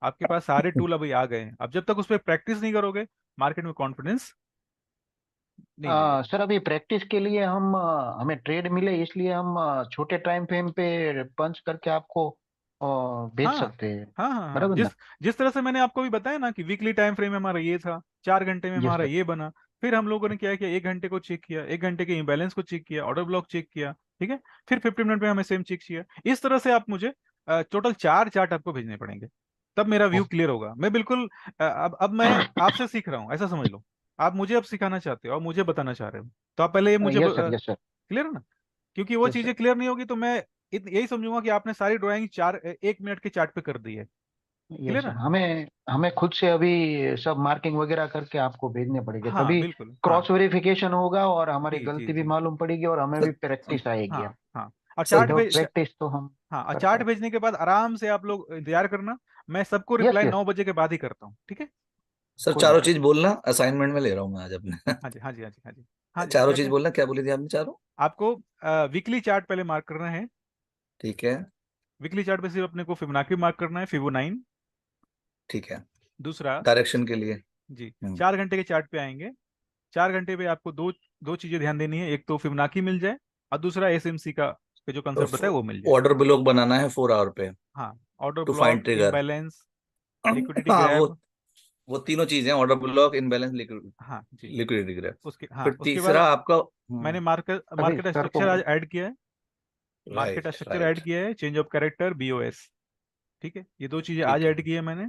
आपके पास सारे टूल अभी आ गए हैं। अब जब तक उस पर प्रैक्टिस नहीं करोगे, मार्केट में कॉन्फिडेंस नहीं मिलेगा। सर अभी प्रैक्टिस के लिए हम हमें ट्रेड मिले, इसलिए हम छोटे टाइम फ्रेम पे पंच करके आपको भेज हाँ सकते हैं, हाँ हाँ हाँ, बराबर जिस ना। जिस तरह से मैंने आपको भी बताया ना, कि वीकली टाइम फ्रेम में हमारा ये था, 4 घंटे में यस हमारा सर। ये बना। फिर हम लोगों ने क्या किया, 1 घंटे को चेक किया, 1 घंटे के इम्बैलेंस को चेक किया, ऑर्डर ब्लॉक चेक किया, ठीक है। फिर 15 मिनट में हमें सेम चेक किया। इस तरह से आप मुझे टोटल 4 चार्ट आपको भेजने पड़ेंगे, तब मेरा व्यू क्लियर होगा। मैं बिल्कुल अब मैं आपसे सीख रहा हूँ, ऐसा समझ लो। आप मुझे अब सिखाना चाहते हो और मुझे बताना चाह रहे हो, तो आप पहले ये मुझे yes sir yes sir clear है ना। क्योंकि वो यस सर। चीजें क्लियर नहीं होगी तो मैं यही समझूंगा कि आपने सारी ड्राइंग 1 मिनट के चार्ट पे कर दी है। यस क्लियर सर, है? हमें हमें खुद से अभी सब मार्किंग वगैरह करके आपको भेजने पड़ेंगे, हाँ तभी बिल्कुल, हाँ। क्रॉस वेरिफिकेशन होगा और हमारी जी जी गलती भी जी। मालूम पड़ेगी और हमें सर भी प्रैक्टिस आएगी। हाँ हाँ। और सर चार्ट विदाउट भेज प्रैक्टिस तो हम हाँ, और कर चार्ट पाए। भेजने के बाद आराम से आप लोग इंतजार करना। मैं सबको यस रिप्लाई यस, 9 बजे के बाद ही करता हूँ, ठीक है? सर कोई चारों दिक्कत चीज बोलना, असाइनमेंट में ले रहा हूँ मैं आज अपने। हाँ जी, हाँ जी, हाँ जी, हाँ जी। हाँ जी, चारों क्या चीज क्या? बोलना, क्या बोली थी आपने चारों? आपको वीकली चार्ट पहले मार्क करना है। ठीक है। वीकली चार्ट पे सिर्फ अपने को फिबोनाची मार्क करना है, फिबो 9। ठीक है। दूसरा, डायरेक्शन के लिए। जी, हम्म। 4 घंटे के चार्ट पे आएंगे। 4 घंटे पे आपको दो दो चीजें ध्यान देनी है, एक तो फिबोनाची मिल जाए और दूसरा एसएमसी का जो तो कंसेप्ट बताया वो मिल जाए। ऑर्डर ब्लॉक बनाना है 4 आवर पे हाँ, order to find block, trigger. Imbalance, liquidity हाँ, ग्रैब। वो तीनों चीजें, ऑर्डर ब्लॉक, इनबैलेंस, हाँ जी। Liquidity grab. उसके हाँ फिर उसके बाद तीसरा आपका। मैंने मार्केट अभी मार्केट सर को स्ट्रक्चर आज ऐड किया है। Market right structure add right. किया है, चेंज ऑफ कैरेक्टर, बीओएस। ठीक है, ये दो चीजें आज ठीक है। ऐड की है मैंने।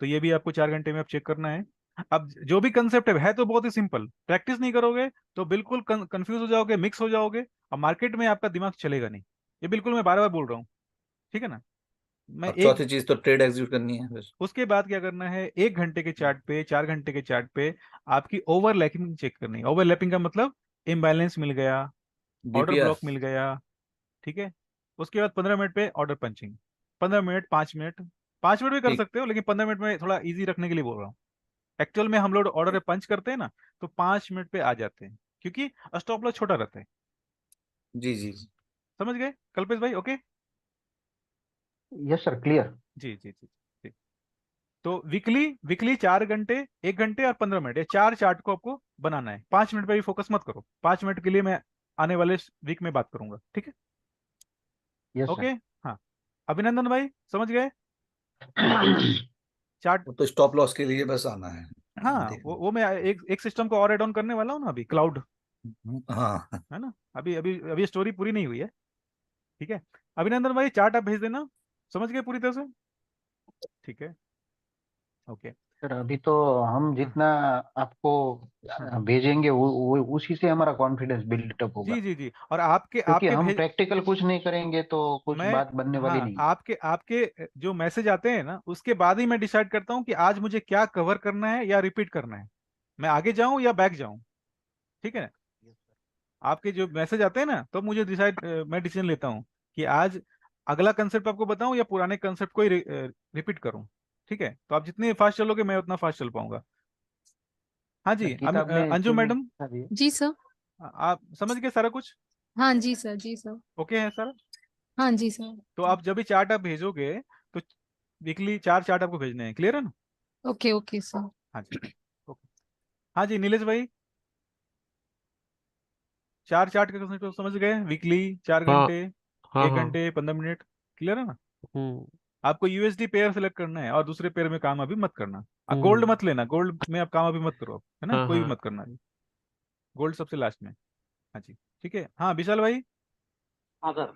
तो ये भी आपको 4 घंटे में अब चेक करना है। अब जो भी कंसेप्ट है तो बहुत ही सिंपल। प्रैक्टिस नहीं करोगे तो बिल्कुल कंफ्यूज हो जाओगे, मिक्स हो जाओगे, और मार्केट में आपका दिमाग चलेगा नहीं। ये बिल्कुल मैं बार बार बोल रहा हूँ, ठीक है ना? मैं अब एक चौथी चीज तो ट्रेड एग्जीक्यूट करनी है फिर। उसके बाद क्या करना है, 1 घंटे के चार्ट पे, 4 घंटे के चार्ट पे आपकी ओवरलैपिंग चेक करनी है। ओवरलैपिंग का मतलब इम्बैलेंस मिल गया, ऑर्डर बीपीआर। ब्लॉक मिल गया, ठीक है? उसके बाद 15 मिनट पे order punching. 15 minute, 5 minute, 5 minute भी कर ठीक। सकते हो, लेकिन 15 मिनट में थोड़ा इजी रखने के लिए बोल रहा हूँ। एक्चुअल में हम लोग ऑर्डर पंच करते हैं ना, तो 5 मिनट पे आ जाते हैं, क्योंकि स्टॉप लॉस छोटा रहता है। जी जी जी। समझ गए कल्पेश भाई? ओके। Yes sir, clear. जी जी जी जी। तो वीकली वीकली 4 घंटे, 1 घंटे और 15 मिनट, ये 4 चार्ट को आपको बनाना है। 5 मिनट पे भी फोकस मत करो। 5 मिनट के लिए मैं आने वाले वीक में बात करूंगा, ठीक है? Yes okay. हाँ, अभिनंदन भाई समझ गए सर। चार्ट? वो तो स्टॉप लॉस के लिए बस आना है। हाँ, देख। वो मैं एक एक सिस्टम को और एड ऑन करने वाला हूँ ना अभी, क्लाउड, हाँ। है ना? अभी अभी अभी स्टोरी पूरी नहीं हुई है, ठीक है? अभिनंदन भाई चार्ट आप भेज देना। समझ गए पूरी तरह से? ठीक है, ओके। सर अभी तो हम हाँ जितना आपको हाँ। भेजेंगे वो उसी से हमारा कॉन्फिडेंस बिल्डअप जी होगा, जी जी, और आपके क्योंकि आपके हम भेज प्रैक्टिकल कुछ नहीं करेंगे तो कुछ मैं बात बनने वाली हाँ, नहीं। आपके आपके जो मैसेज आते हैं ना, उसके बाद ही मैं डिसाइड करता हूँ कि आज मुझे क्या कवर करना है या रिपीट करना है, मैं आगे जाऊं या बैक जाऊं, ठीक है ना? आपके जो मैसेज आते हैं ना, तो मुझे मैं डिसीजन लेता हूँ कि आज अगला कंसेप्ट आपको बताऊं या पुराने कंसेप्ट को ही रिपीट करूं। ठीक है, तो आप जितने फास्ट चलोगे मैं उतना फास्ट चल पाऊंगा। हाँ जी, सर किताब में अंजू चीजें मैडम, लिखा भी है। जी सर। आप समझ गए सारा कुछ? हाँ जी सर, जी सर। ओके है सारा? हाँ जी सर। तो आप जब भी चार्ट आप भेजोगे, तो वीकली 4 चार्ट आपको भेजने हैं, क्लियर है ना? Okay okay sir. हाँ जी, ओके। हाँ जी, नीलेश भाई, 4 चार्ट का concept तो समझ गए, वीकली, चार हाँ घंटे हाँ एक हाँ। घंटे 15 मिनट क्लियर है ना? हम्म आपको यूएसडी पेयर सेलेक्ट करना है और दूसरे पेयर में काम अभी मत करना। गोल्ड हम्म। मत लेना, गोल्ड में आप काम अभी मत करो, है ना? हाँ कोई भी हाँ। मत करना अभी। गोल्ड सबसे लास्ट में। हाँ जी, ठीक है। हाँ विशाल भाई, हाँ सर।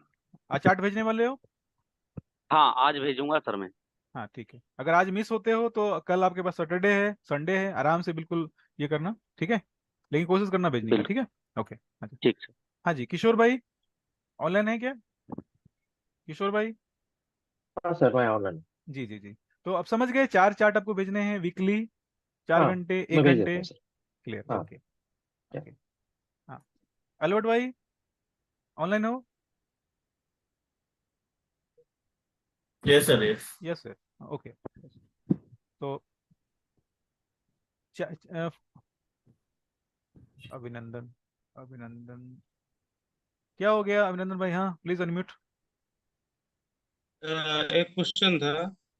आज चार्ट भेजने वाले हो? हाँ, आज भेजूंगा सर मैं। हाँ ठीक है, अगर आज मिस होते हो तो कल आपके पास सैटरडे है, संडे है, आराम से बिल्कुल ये करना, ठीक है? लेकिन कोशिश करना भेजने का, बिल्कुल। ठीक है? ओके, हाँ जी। ठीक सर। हाँ जी, किशोर भाई ऑनलाइन है क्या? किशोर भाई? हाँ सर, मैं ऑनलाइन। जी जी जी। तो अब समझ गए, 4 चार्ट आपको भेजने हैं वीकली, चार हाँ, घंटे एक मैं भेज घंटे देता हूँ सर। क्लियर, हाँ। ओके। ओके। हाँ, अलवट भाई ऑनलाइन हो? Yes, sir. Yes. Yes sir, okay. तो चा- अ, अभिनंदन, अभिनंदन, क्या हो गया अभिनंदन भाई? हाँ प्लीज अनम्यूट। एक क्वेश्चन था।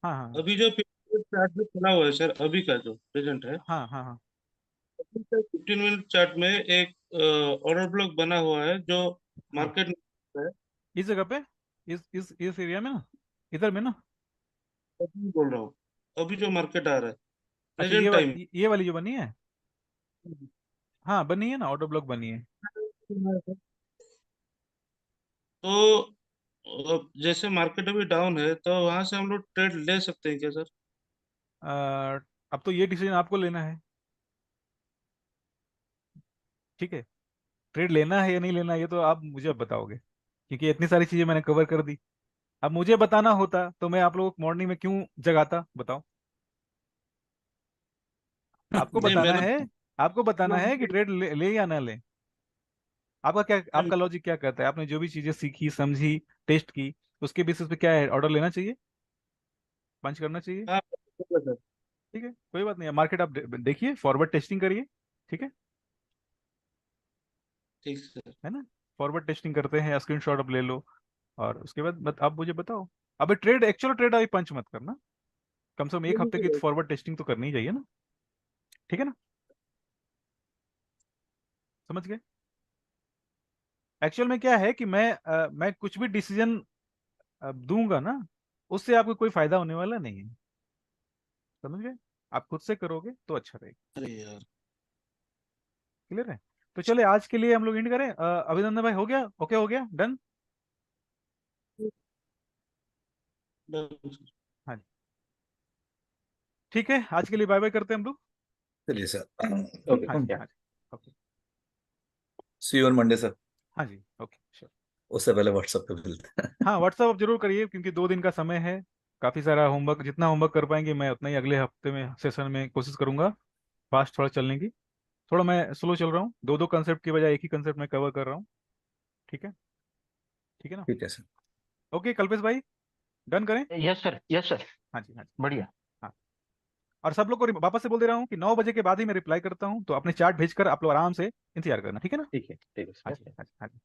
हाँ हाँ अभी जो चार्ट जो चला हुआ है सर, अभी का जो प्रेजेंट है, हाँ हाँ हाँ। 15 मिनट चार्ट में एक ऑर्डर ब्लॉक बना हुआ है जो हाँ, मार्केट में है। इस जगह पे, इस एरिया में ना, इधर में ना? अभी बोल रहा हूँ, अभी जो मार्केट आ रहा है अच्छा, प्रेजेंट टाइम। ये वाली जो बनी है, हाँ बनी है ना, ऑर्डर ब्लॉक बनी है। तो जैसे मार्केट अभी डाउन है तो वहां से हम लोग ट्रेड ले सकते हैं क्या सर? अ, अब तो ये डिसीजन आपको लेना है, ठीक है? ट्रेड लेना है या नहीं लेना है, ये तो आप मुझे अब बताओगे, क्योंकि इतनी सारी चीजें मैंने कवर कर दी। अब मुझे बताना होता तो मैं आप लोगों को मॉर्निंग में क्यों जगाता, बताओ। आपको नहीं बताना मैंने है, आपको बताना है कि ट्रेड ले या ना ले। आपका क्या, आपका लॉजिक क्या कहता है? आपने जो भी चीजें सीखी समझी टेस्ट की, उसके बेसिस पे क्या है, ऑर्डर लेना चाहिए, पंच करना चाहिए? हाँ सर। ठीक है, कोई बात नहीं है। मार्केट आप देखिए, फॉरवर्ड टेस्टिंग करिए, ठीक ठीक सर। है ना। फॉरवर्ड टेस्टिंग करते हैं, स्क्रीनशॉट आप ले लो, और उसके बाद आप मुझे बताओ। अबे ट्रेड, एक्चुअल ट्रेड अभी पंच मत करना, कम से कम एक हफ्ते की फॉरवर्ड टेस्टिंग तो करनी ही चाहिए ना, ठीक है ना, समझ गए। एक्चुअल में क्या है कि मैं कुछ भी डिसीजन दूंगा ना, उससे आपको कोई फायदा होने वाला नहीं है, समझ गए। आप खुद से करोगे तो अच्छा रहेगा। अरे यार। क्लियर है? तो चले आज के लिए हम लोग एंड करें। अभिनंदन भाई, हो गया? ओके, हो गया, डन। Done sir. हाँ जी, ठीक है, आज के लिए बाय बाय करते हैं हम लोग। चलिए सर, ओके हाँ जी, या हाँ जी, okay. See you on Monday sir. हाँ जी, ओके, श्योर। उससे पहले व्हाट्सएप पे मिलते हैं। हाँ, व्हाट्सअप आप जरूर करिए, क्योंकि 2 दिन का समय है, काफी सारा होमवर्क, जितना होमवर्क कर पाएंगे मैं उतना ही अगले हफ्ते में सेशन में कोशिश करूंगा फास्ट थोड़ा चलने की। थोड़ा मैं स्लो चल रहा हूँ, दो दो कंसेप्ट की बजाय एक ही कंसेप्ट में कवर कर रहा हूँ, ठीक है, ठीक है ना। ठीक है सर। ओके कल्पेश भाई, डन करें। यस सर, यस सर, हाँ जी, हाँ जी, बढ़िया। हाँ। और सब लोग को वापस से बोल दे रहा हूँ कि 9 बजे के बाद ही मैं रिप्लाई करता हूँ, तो अपने चार्ट भेजकर आप लोग आराम से इंतजार करना, ठीक है ना। ठीक है हाँ सर। जी, हाँ जी, हाँ जी।